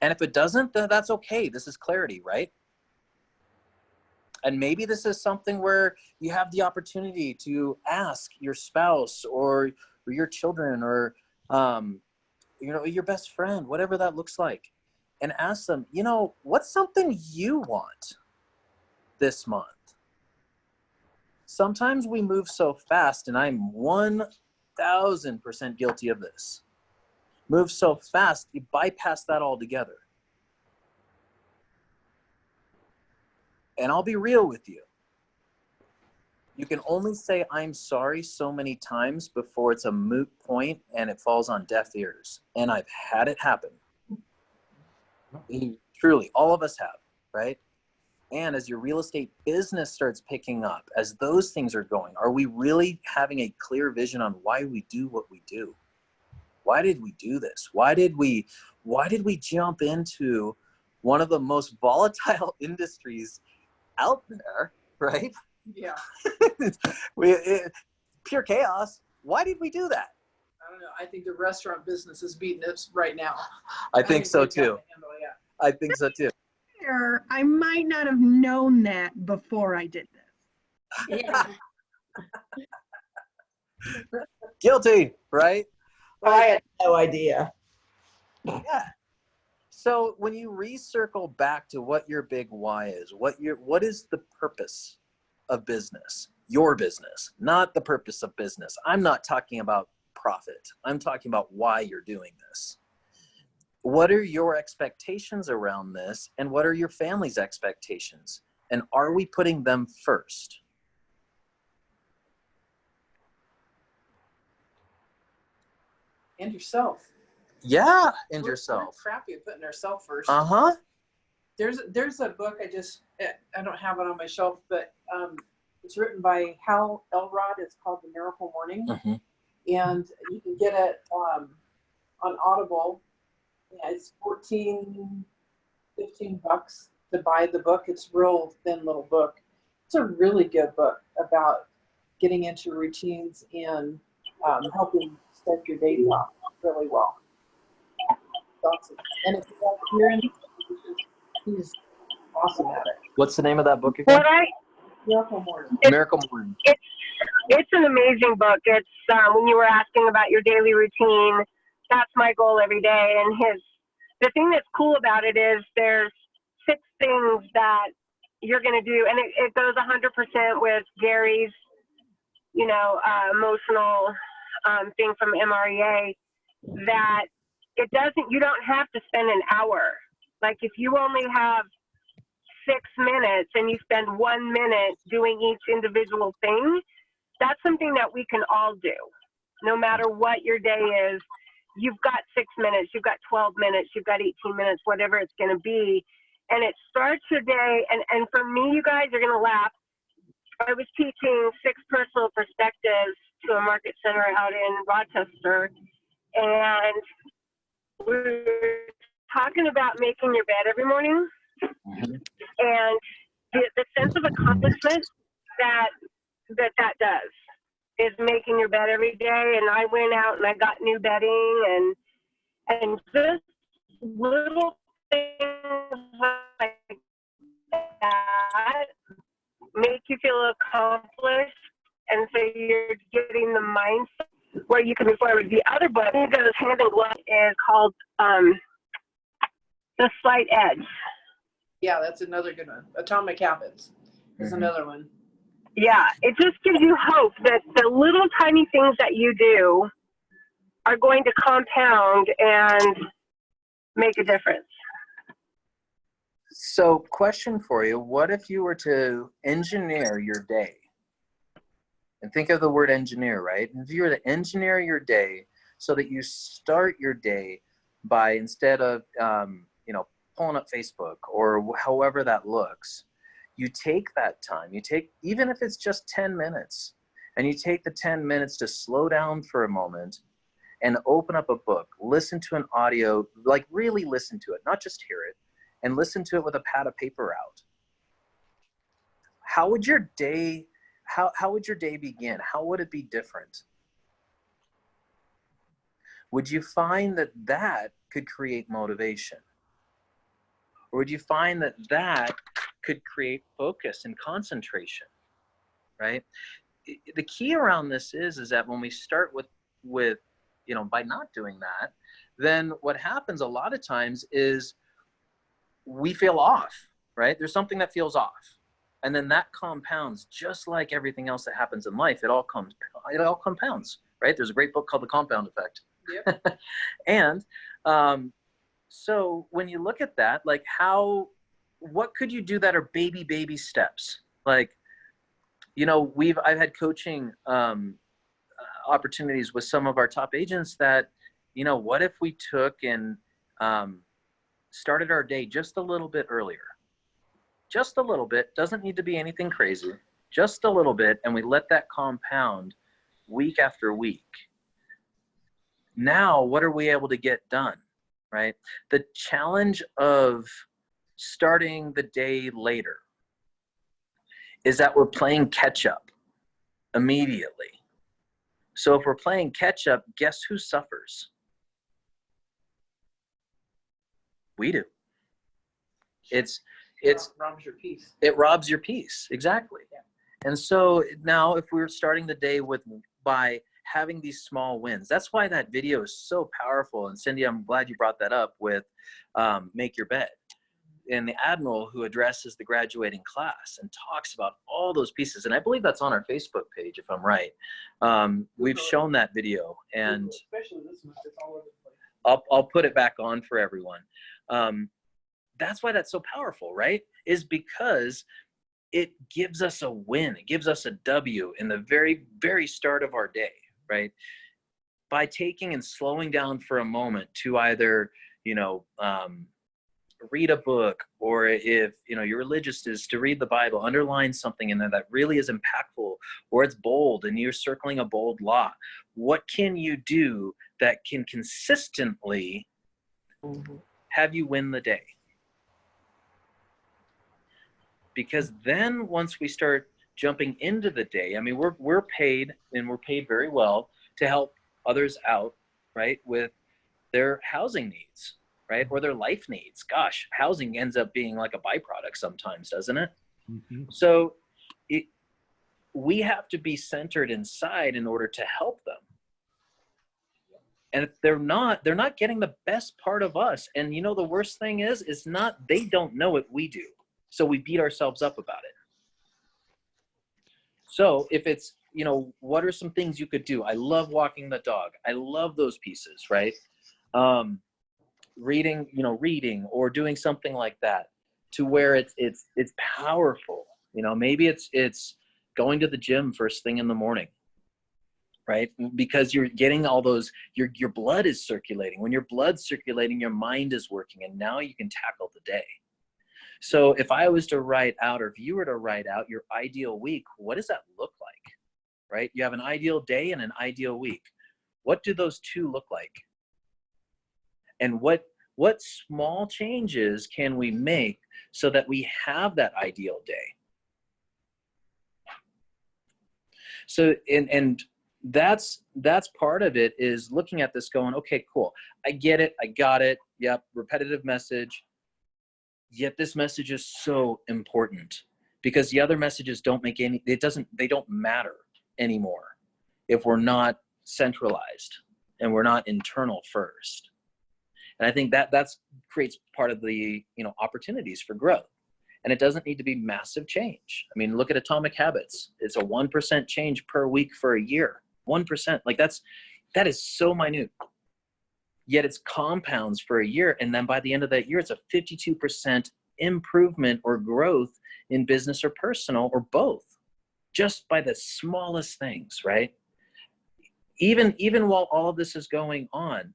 And if it doesn't, then that's okay. This is clarity, right? And maybe this is something where you have the opportunity to ask your spouse or your children or, your best friend, whatever that looks like, and ask them, what's something you want this month? Sometimes we move so fast, and I'm 1000% guilty of this. Move so fast, you bypass that altogether. And I'll be real with you. You can only say I'm sorry so many times before it's a moot point and it falls on deaf ears. And I've had it happen. Truly, all of us have, right? And as your real estate business starts picking up, as those things are going, are we really having a clear vision on why we do what we do? Why did we do this? Why did we jump into one of the most volatile industries out there, right? Yeah. Pure chaos. Why did we do that? I don't know. I think the restaurant business is beating us right now. I think so they've got too. the handle, yeah. I think so too. I might not have known that before I did this. Yeah. Guilty, right? I had no idea. Yeah. So when you recircle back to what your big why is, what is the purpose of business? Your business, not the purpose of business. I'm not talking about profit. I'm talking about why you're doing this. What are your expectations around this, and what are your family's expectations? And are we putting them first? And yourself. Yeah, and We're yourself. crappy at putting ourselves first. Uh-huh. There's a book I don't have it on my shelf, but it's written by Hal Elrod. It's called The Miracle Morning, Mhm. and you can get it on Audible. Yeah, it's $14, $15 to buy the book. It's a real thin little book. It's a really good book about getting into routines and helping start your day off really well. Awesome. And if you have Kieran, he's awesome at it. What's the name of that book again? Miracle Morning. Miracle Morning. It's an amazing book. It's when you were asking about your daily routine, that's my goal every day. And the thing that's cool about it is there's 6 things that you're going to do, and it goes 100% with Gary's, emotional thing from MREA, that you don't have to spend an hour. Like if you only have 6 minutes and you spend 1 minute doing each individual thing, that's something that we can all do. No matter what your day is, you've got 6 minutes, you've got 12 minutes, you've got 18 minutes, whatever it's going to be. And it starts your day. And for me, you guys are going to laugh. I was teaching 6 personal perspectives to a market center out in Rochester. And we were talking about making your bed every morning. And the sense of accomplishment that does is making your bed every day. And I went out and I got new bedding and just little things like that make you feel accomplished. And so you're getting the mindset where you can move forward. The other book that goes hand in glove is called The Slight Edge. Yeah, that's another good one. Atomic Habits is another one. Yeah, it just gives you hope that the little tiny things that you do are going to compound and make a difference. So, question for you. What if you were to engineer your day? And think of the word engineer, right? If you were to engineer your day so that you start your day by, instead of, pulling up Facebook or however that looks, you take that time, even if it's just 10 minutes, and you take the 10 minutes to slow down for a moment and open up a book, listen to an audio, like really listen to it, not just hear it, and listen to it with a pad of paper out. How would your day begin? How would it be different? Would you find that could create motivation? Or would you find that that could create focus and concentration, right? The key around this is that when we start with, you know, by not doing that, then what happens a lot of times is we feel off, right? There's something that feels off. And then that compounds, just like everything else that happens in life. It all compounds, right? There's a great book called The Compound Effect. Yep. And so when you look at that, like what could you do that are baby steps? Like, you know, I've had coaching opportunities with some of our top agents that, you know, what if we took and started our day just a little bit earlier? Just a little bit, doesn't need to be anything crazy, just a little bit, and we let that compound week after week. Now, what are we able to get done, right? The challenge of starting the day later is that we're playing catch up immediately. So if we're playing catch up, guess who suffers? We do. It robs your peace. It robs your peace, exactly. Yeah. And so now if we're starting the day by having these small wins, that's why that video is so powerful. And Cindy, I'm glad you brought that up with Make Your Bed. And the Admiral who addresses the graduating class and talks about all those pieces. And I believe that's on our Facebook page, if I'm right. We've shown that video, and especially this month, it's all over the place. I'll put it back on for everyone. That's why that's so powerful, right? Is because it gives us a win. It gives us a W in the very, very start of our day, right? By taking and slowing down for a moment to either, you know, read a book, or if, you know, you're religious, is to read the Bible, underline something in there that really is impactful, or it's bold and you're circling a bold law. What can you do that can consistently have you win the day? Because then once we start jumping into the day, I mean, we're paid, and we're paid very well to help others out, right, with their housing needs, right, or their life needs. Gosh, housing ends up being like a byproduct sometimes, doesn't it? Mm-hmm. So we have to be centered inside in order to help them. And if they're not getting the best part of us. And you know, the worst thing is not, they don't know it, we do. So we beat ourselves up about it. So if it's, you know, what are some things you could do? I love walking the dog. I love those pieces, right? Reading or doing something like that, to where it's powerful. You know, maybe it's going to the gym first thing in the morning, right? Because you're getting all those, your blood is circulating. When your blood's circulating, your mind is working, and now you can tackle the day. So if I was to write out, or if you were to write out your ideal week, what does that look like, right? You have an ideal day and an ideal week. What do those two look like? And what small changes can we make so that we have that ideal day? So, and that's part of it, is looking at this going, okay, cool. I get it. I got it. Yep. Repetitive message. Yet this message is so important, because the other messages don't make they don't matter anymore if we're not centralized and we're not internal first. And I think that's creates part of the, you know, opportunities for growth. And it doesn't need to be massive change. I mean, look at Atomic Habits. It's a 1% change per week for a year. 1%. Like that is so minute. Yet it's compounds for a year. And then by the end of that year, it's a 52% improvement or growth in business or personal, or both, just by the smallest things, right? Even while all of this is going on,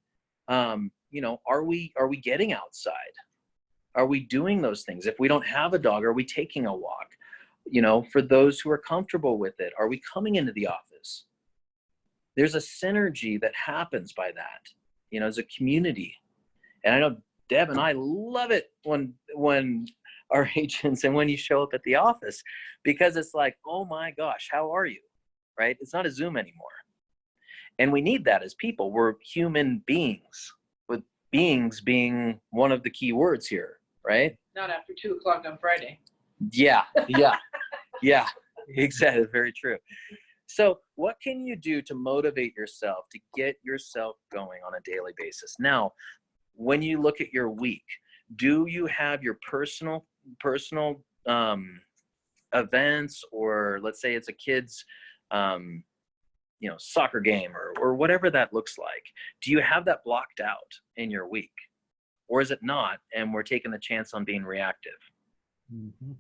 you know, are we getting outside? Are we doing those things? If we don't have a dog, are we taking a walk? You know, for those who are comfortable with it, are we coming into the office? There's a synergy that happens by that, you know, as a community. And I know Deb and I love it when our agents and when you show up at the office, because it's like, oh my gosh, how are you? Right? It's not a Zoom anymore. And we need that as people. We're human beings, with beings being one of the key words here, right? Not after 2 o'clock on Friday. Yeah, yeah, exactly. Very true. So what can you do to motivate yourself, to get yourself going on a daily basis? Now, when you look at your week, do you have your personal events, or let's say it's a kid's soccer game or whatever that looks like? Do you have that blocked out in your week, or is it not, and we're taking the chance on being reactive? Mhm.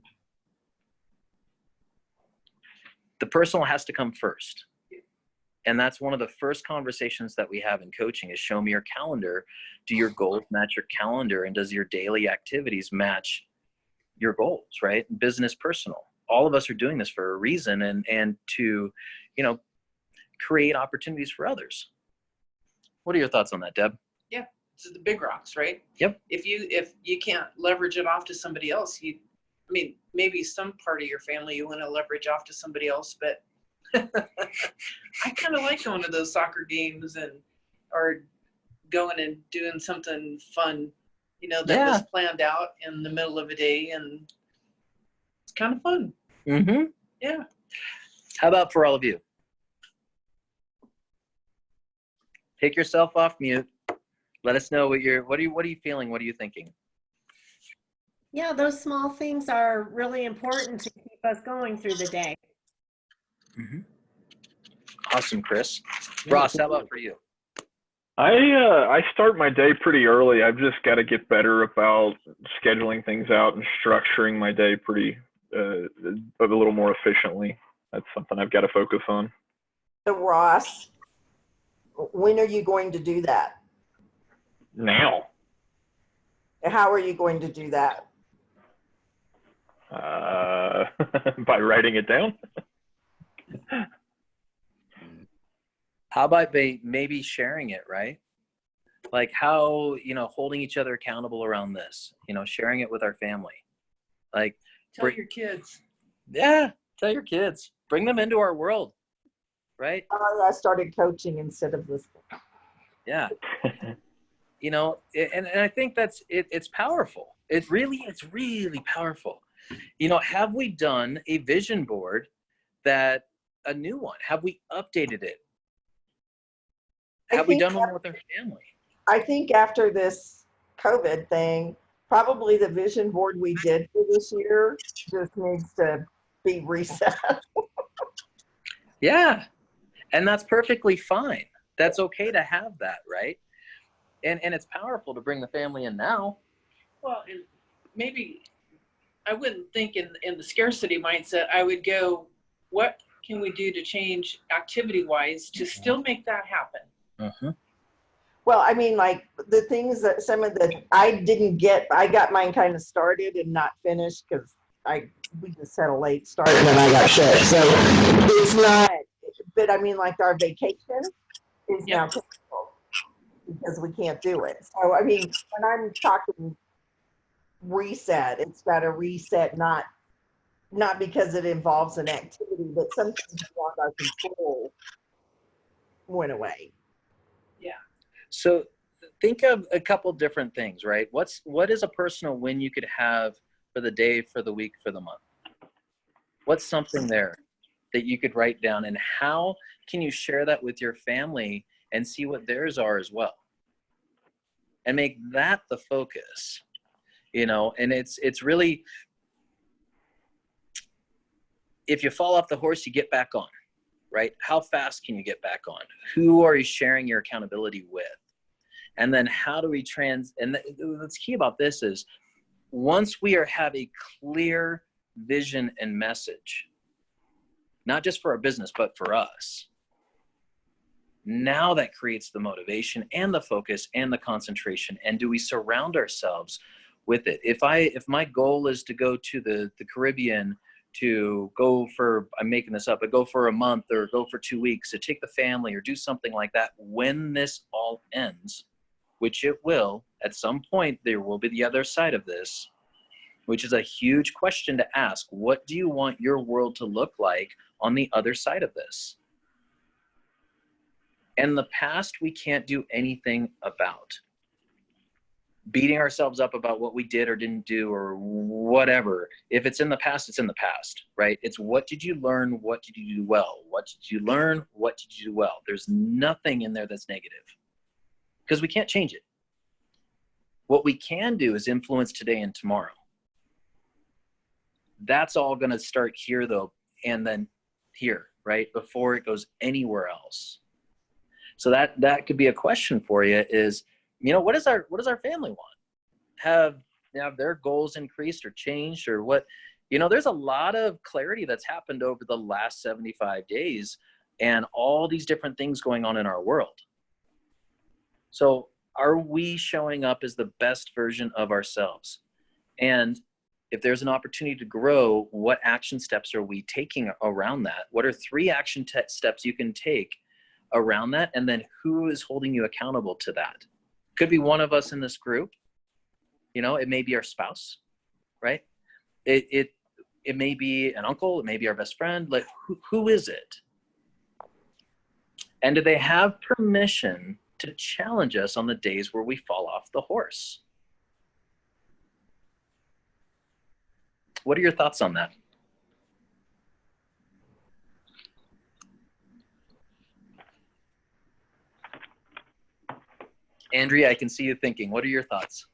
The personal has to come first. And that's one of the first conversations that we have in coaching is show me your calendar. Do your goals match your calendar? And does your daily activities match your goals, right? Business, personal. All of us are doing this for a reason and to, create opportunities for others. What are your thoughts on that, Deb? Yeah, this is the big rocks, right? Yep. If you can't leverage it off to somebody else, maybe some part of your family you want to leverage off to somebody else, but I kind of like going to those soccer games or going and doing something fun, that was planned out in the middle of a day, and it's kind of fun. Mm-hmm. Yeah. How about for all of you? Take yourself off mute. Let us know what are you feeling? What are you thinking? Yeah, those small things are really important to keep us going through the day. Mm-hmm. Awesome, Chris. Ross, how about for you? I start my day pretty early. I've just got to get better about scheduling things out and structuring my day a little more efficiently. That's something I've got to focus on. So Ross, when are you going to do that? Now. How are you going to do that? By writing it down. How about maybe sharing it, right? Like how, holding each other accountable around this, sharing it with our family. Like, Tell your kids. Yeah, tell your kids. Bring them into our world, right? I started coaching instead of listening. Yeah. And I think it's powerful. It's really powerful. Have we done a vision board a new one? Have we updated it? Have we done one with our family? I think after this COVID thing, probably the vision board we did for this year just needs to be reset. Yeah. And that's perfectly fine. That's okay to have that, right? And it's powerful to bring the family in now. Well, and maybe I wouldn't think in the scarcity mindset, I would go, what can we do to change activity-wise to still make that happen? Mm-hmm. Well, like the things that I got mine kind of started and not finished because we just had a late start and then I got sick. So it's not, but like our vacation is now canceled because we can't do it. So, when I'm talking reset, it's got to reset, not because it involves an activity, but something beyond our control went away. Yeah. So think of a couple different things, right? What is a personal win you could have for the day, for the week, for the month? What's something there that you could write down, and how can you share that with your family and see what theirs are as well? And make that the focus, and it's really, if you fall off the horse, you get back on, right? How fast can you get back on? Who are you sharing your accountability with? And then how do we and what's key about this is once we have a clear vision and message, not just for our business, but for us, now that creates the motivation and the focus and the concentration. And do we surround ourselves with it? If my goal is to go to the Caribbean, to go for, I'm making this up, but go for a month or go for 2 weeks, to take the family or do something like that, when this all ends, which it will, at some point, there will be the other side of this, which is a huge question to ask. What do you want your world to look like on the other side of this? And the past, we can't do anything about. beating ourselves up about what we did or didn't do or whatever. If it's in the past, it's in the past, right? It's what did you learn? What did you do well? What did you learn? What did you do well? There's nothing in there that's negative because we can't change it. What we can do is influence today and tomorrow. That's all going to start here though, and then here, right? Before it goes anywhere else. So that could be a question for you is, what does our family want? Have their goals increased or changed or what? There's a lot of clarity that's happened over the last 75 days and all these different things going on in our world. So are we showing up as the best version of ourselves? And if there's an opportunity to grow, what action steps are we taking around that? What are 3 action steps you can take around that? And then who is holding you accountable to that? Could be one of us in this group. It may be our spouse, right? It may be an uncle, it may be our best friend. Like who is it? And do they have permission to challenge us on the days where we fall off the horse? What are your thoughts on that? Andrea, I can see you thinking. What are your thoughts?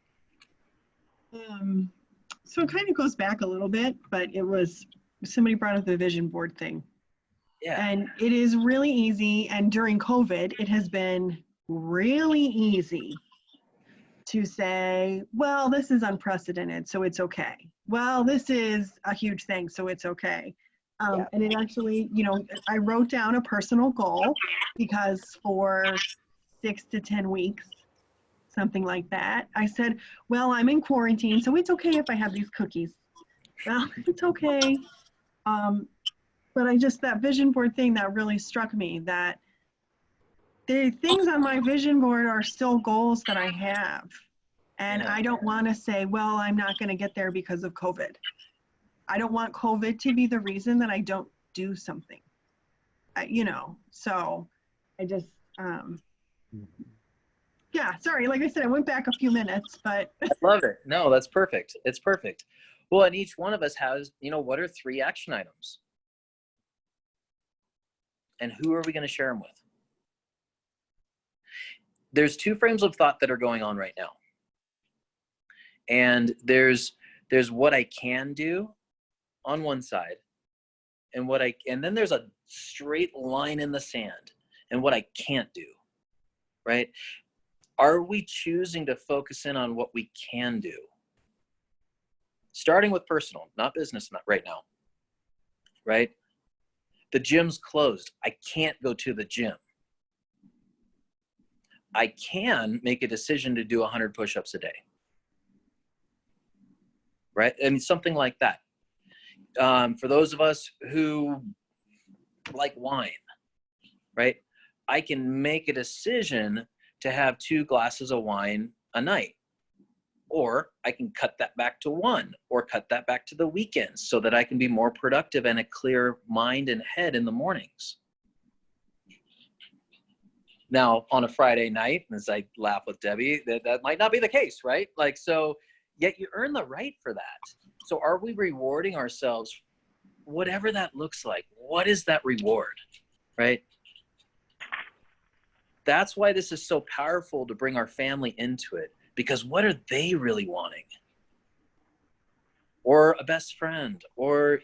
So it kind of goes back a little bit, but somebody brought up the vision board thing. Yeah. And it is really easy. And during COVID, it has been really easy to say, well, this is unprecedented, so it's okay. Well, this is a huge thing, so it's okay. And it actually, I wrote down a personal goal because for 6 to 10 weeks, something like that, I said, well, I'm in quarantine, so it's okay if I have these cookies. Well, it's okay. But that vision board thing that really struck me, that the things on my vision board are still goals that I have. And I don't want to say, well, I'm not going to get there because of COVID. I don't want COVID to be the reason that I don't do something. So I just, sorry, like I said, I went back a few minutes, but. I love it. No, that's perfect. It's perfect. Well, and each one of us has, what are 3 action items? And who are we going to share them with? There's 2 frames of thought that are going on right now. And there's what I can do on one side and then there's a straight line in the sand and what I can't do, right? Are we choosing to focus in on what we can do? Starting with personal, not business, not right now, right? The gym's closed. I can't go to the gym. I can make a decision to do 100 push-ups a day. Right? Something like that. For those of us who like wine, right? I can make a decision to have 2 glasses of wine a night. Or I can cut that back to 1 or cut that back to the weekends so that I can be more productive and a clear mind and head in the mornings. Now, on a Friday night, as I laugh with Debbie, that might not be the case, right? Yet you earn the right for that. So are we rewarding ourselves, whatever that looks like? What is that reward, right? That's why this is so powerful to bring our family into it, because what are they really wanting? Or a best friend, or,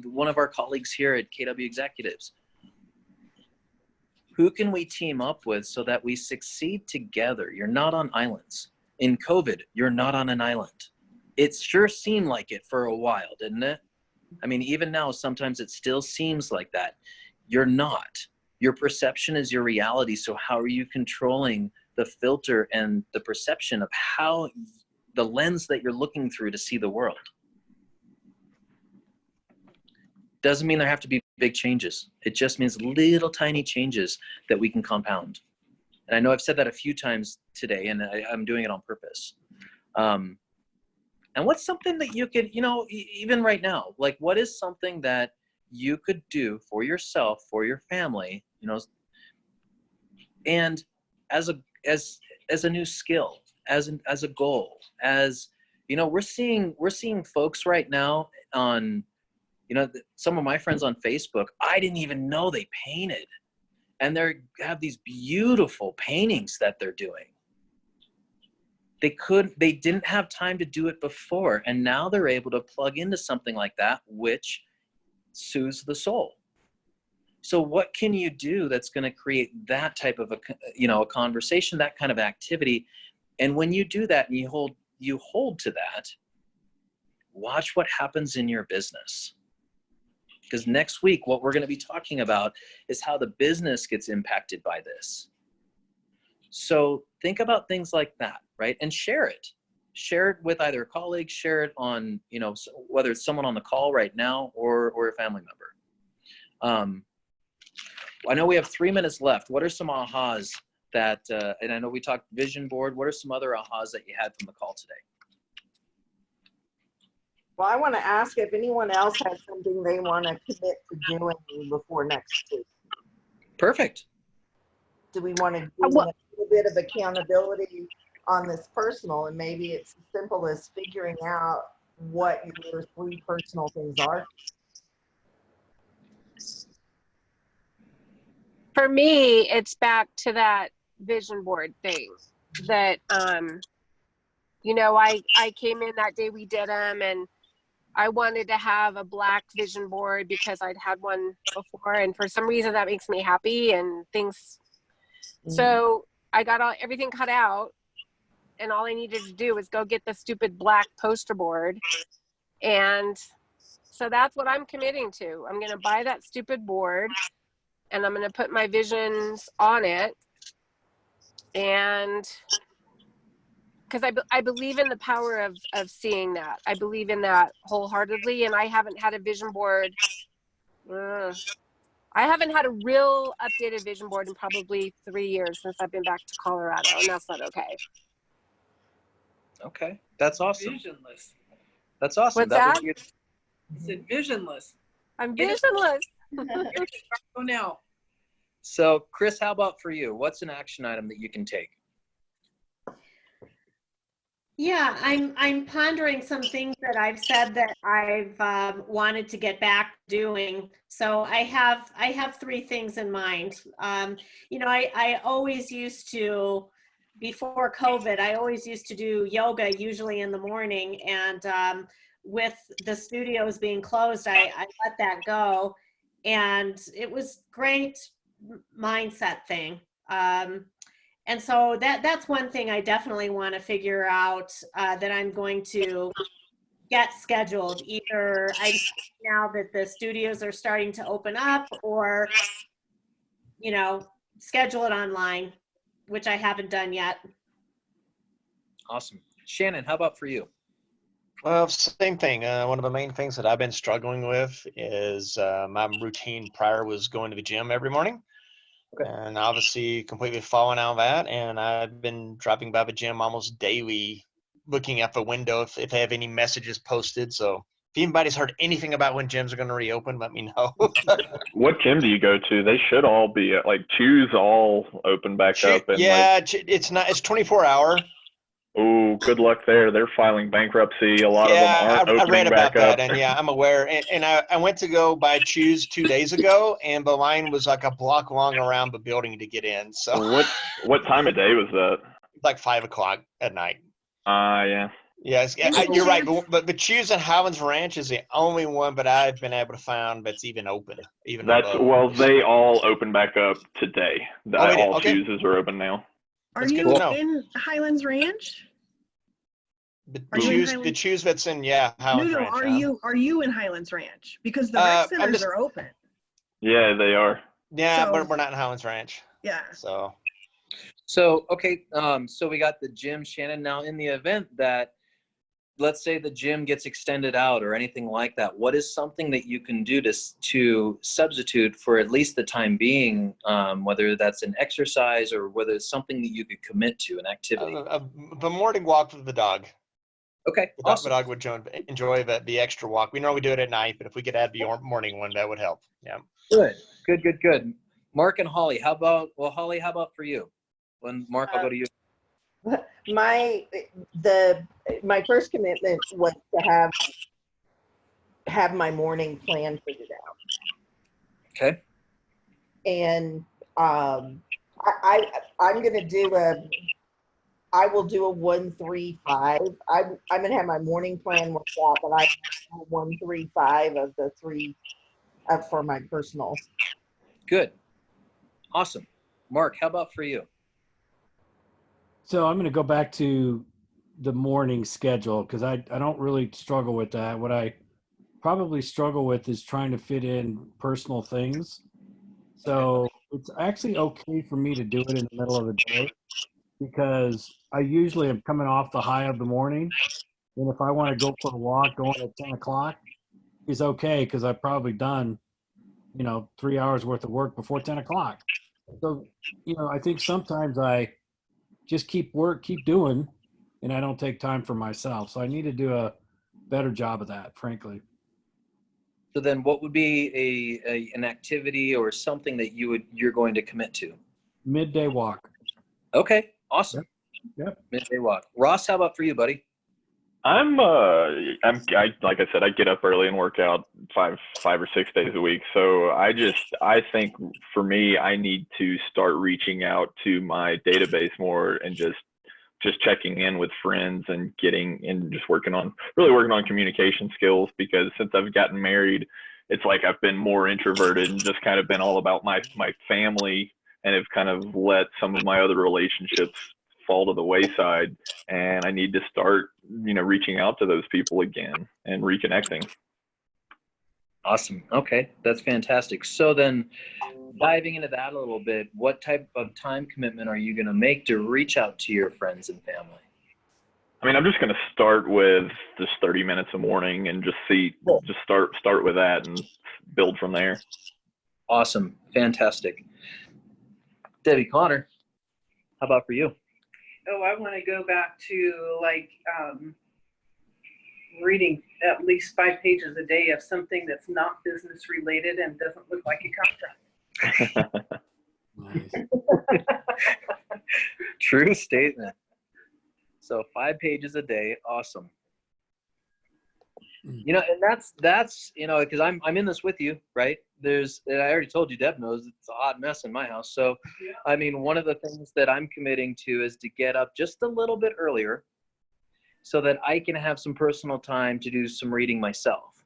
one of our colleagues here at KW Executives. Who can we team up with so that we succeed together? You're not on islands. In COVID, you're not on an island. It sure seemed like it for a while, didn't it? Even now, sometimes it still seems like that. You're not. Your perception is your reality. So how are you controlling the filter and the perception of how the lens that you're looking through to see the world? Doesn't mean there have to be big changes. It just means little tiny changes that we can compound. And I know I've said that a few times today, and I'm doing it on purpose. And what's something that you could, even right now, like what is something that you could do for yourself, for your family, and as a new skill, as a goal. As you know, we're seeing folks right now on, you know, some of my friends on Facebook, I didn't even know they painted, and they have these beautiful paintings that they're doing. They didn't have time to do it before, and now they're able to plug into something like that, which soothes the soul. So what can you do that's going to create that type of a conversation, that kind of activity? And when you do that and you hold to that, watch what happens in your business. Because next week, what we're going to be talking about is how the business gets impacted by this. So think about things like that, right? And share it. Share it with either a colleague, share it on, you know, whether it's someone on the call right now or a family member. I know we have 3 minutes left. What are some ahas that, and I know we talked vision board, what are some other ahas that you had from the call today? Well, I want to ask if anyone else has something they want to commit to doing before next week. Perfect. Do we want to do a little bit of accountability on this personal, and maybe it's as simple as figuring out what your 3 personal things are? For me, it's back to that vision board thing that, you know, I came in that day we did them, and I wanted to have a black vision board because I'd had one before, and for some reason that makes me happy and things. So I got everything cut out, and all I needed to do was go get the stupid black poster board. And so that's what I'm committing to. I'm going to buy that stupid board, and I'm going to put my visions on it. And because I believe in the power of seeing that. I believe in that wholeheartedly. And I haven't had a vision board. I haven't had a real updated vision board in probably 3 years since I've been back to Colorado. And that's not okay. Okay. That's awesome. Visionless. That's awesome. What's that? I said visionless. I'm visionless. Go now. So Chris, how about for you? What's an action item that you can take? Yeah, I'm pondering some things that I've said that I've wanted to get back doing. So I have 3 things in mind. You know, I always used to, before COVID, I always used to do yoga, usually in the morning. And with the studios being closed, I let that go. And it was great mindset thing. And so that's one thing I definitely want to figure out that I'm going to get scheduled. Either now that the studios are starting to open up, or, you know, schedule it online, which I haven't done yet. Awesome. Shannon, how about for you? Well, same thing. One of the main things that I've been struggling with is my routine prior was going to the gym every morning. Okay. And obviously completely fallen out of that. And I've been dropping by the gym almost daily, looking at the window if they have any messages posted. So if anybody's heard anything about when gyms are going to reopen, let me know. What gym do you go to? They should all be like Choose all open back up. And yeah, it's not. It's 24-hour. Oh, good luck there. They're filing bankruptcy. A lot of them aren't opening I read about back up. that, and yeah, I'm aware. And I went to go buy Choose 2 days ago, and the line was like a block long around the building to get in. So what time of day was that? Like 5 o'clock at night. Yeah. Yes, you're right. But the Choose in Highlands Ranch is the only one that I've been able to find that's even open. Well, they all open back up today. All Chooses are open now. Are you in Highlands Ranch? The Choose that's in Highlands Ranch. Are you in Highlands Ranch? Because the rec centers are open. Yeah, they are. Yeah, but we're not in Highlands Ranch. Yeah. So okay, so we got the gym, Shannon. Now, in the event that, let's say the gym gets extended out or anything like that, what is something that you can do to substitute for at least the time being, whether that's an exercise or whether it's something that you could commit to, an activity? The morning walk with the dog. Okay, awesome. The dog would enjoy the extra walk. We normally do it at night, but if we could add the morning one, that would help. Yeah. Good. Mark and Holly, how about for you? Mark, I'll go to you. My first commitment was to have my morning plan figured out. Okay. And I'm gonna do I will do a 1-3-5. I'm gonna have my morning plan worked out, but I have 1-3-5 of the 3 for my personal. Good. Awesome. Mark, how about for you? So I'm going to go back to the morning schedule because I don't really struggle with that. What I probably struggle with is trying to fit in personal things. So it's actually okay for me to do it in the middle of the day because I usually am coming off the high of the morning. And if I want to go for a walk going at 10 o'clock, is okay because I've probably done, 3 hours worth of work before 10 o'clock. So, I think sometimes I just keep doing, and I don't take time for myself. So I need to do a better job of that, frankly. So then what would be an activity or something that you're going to commit to? Midday walk. Okay, awesome. Yep. Midday walk. Ross, how about for you, buddy? I like I said, I get up early and work out 5 or 6 days a week. So I think for me, I need to start reaching out to my database more and just checking in with friends and just working on communication skills, because since I've gotten married, it's like I've been more introverted and just kind of been all about my family, and have kind of let some of my other relationships fall to the wayside, and I need to start, reaching out to those people again and reconnecting. Awesome. Okay, that's fantastic. So then diving into that a little bit, what type of time commitment are you going to make to reach out to your friends and family? I mean, I'm just going to start with just 30 minutes a morning and just start with that and build from there. Awesome. Fantastic. Debbie Connor, how about for you? Oh, I want to go back to reading at least 5 pages a day of something that's not business related and doesn't look like a contract. Nice. True statement. So 5 pages a day. Awesome. And that's because I'm in this with you, right? I already told you, Deb knows it's a hot mess in my house. So, I mean, one of the things that I'm committing to is to get up just a little bit earlier so that I can have some personal time to do some reading myself.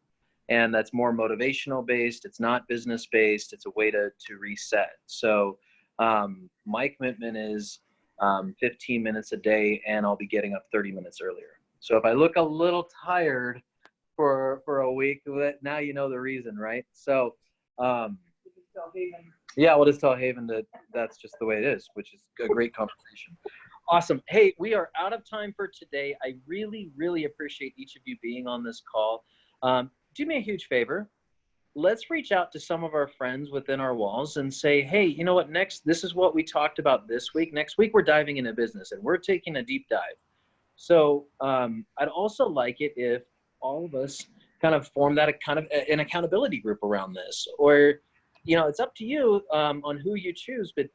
And that's more motivational based. It's not business based. It's a way to reset. So my commitment is 15 minutes a day, and I'll be getting up 30 minutes earlier. So if I look a little tired for a week, now you know the reason, right? So yeah, we'll just tell Haven that that's just the way it is, which is a great conversation. Awesome. Hey, we are out of time for today. I really, really appreciate each of you being on this call. Do me a huge favor. Let's reach out to some of our friends within our walls and say, hey, you know what, this is what we talked about this week. Next week, we're diving into business and we're taking a deep dive. So I'd also like it if all of us kind of form that kind of an accountability group around this, or, it's up to you on who you choose, but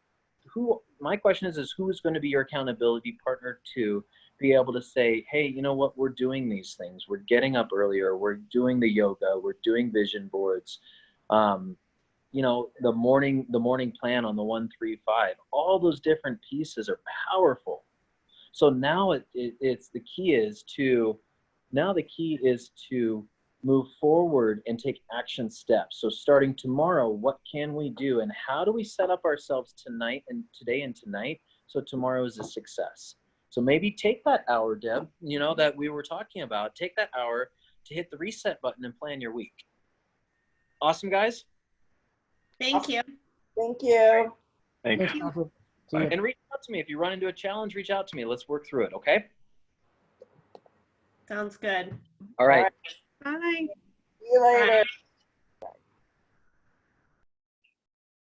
my question is who is going to be your accountability partner to be able to say, hey, you know what, we're doing these things. We're getting up earlier. We're doing the yoga. We're doing vision boards. The morning plan on the 1-3-5, all those different pieces are powerful. So now the key is to move forward and take action steps. So starting tomorrow, what can we do, and how do we set up ourselves today and tonight so tomorrow is a success? So maybe take that hour, Deb, that we were talking about. Take that hour to hit the reset button and plan your week. Awesome, guys. Thank you. Thank you. Thanks. And reach out to me. If you run into a challenge, reach out to me. Let's work through it, okay? Sounds good. All right. Bye. See you later. Bye.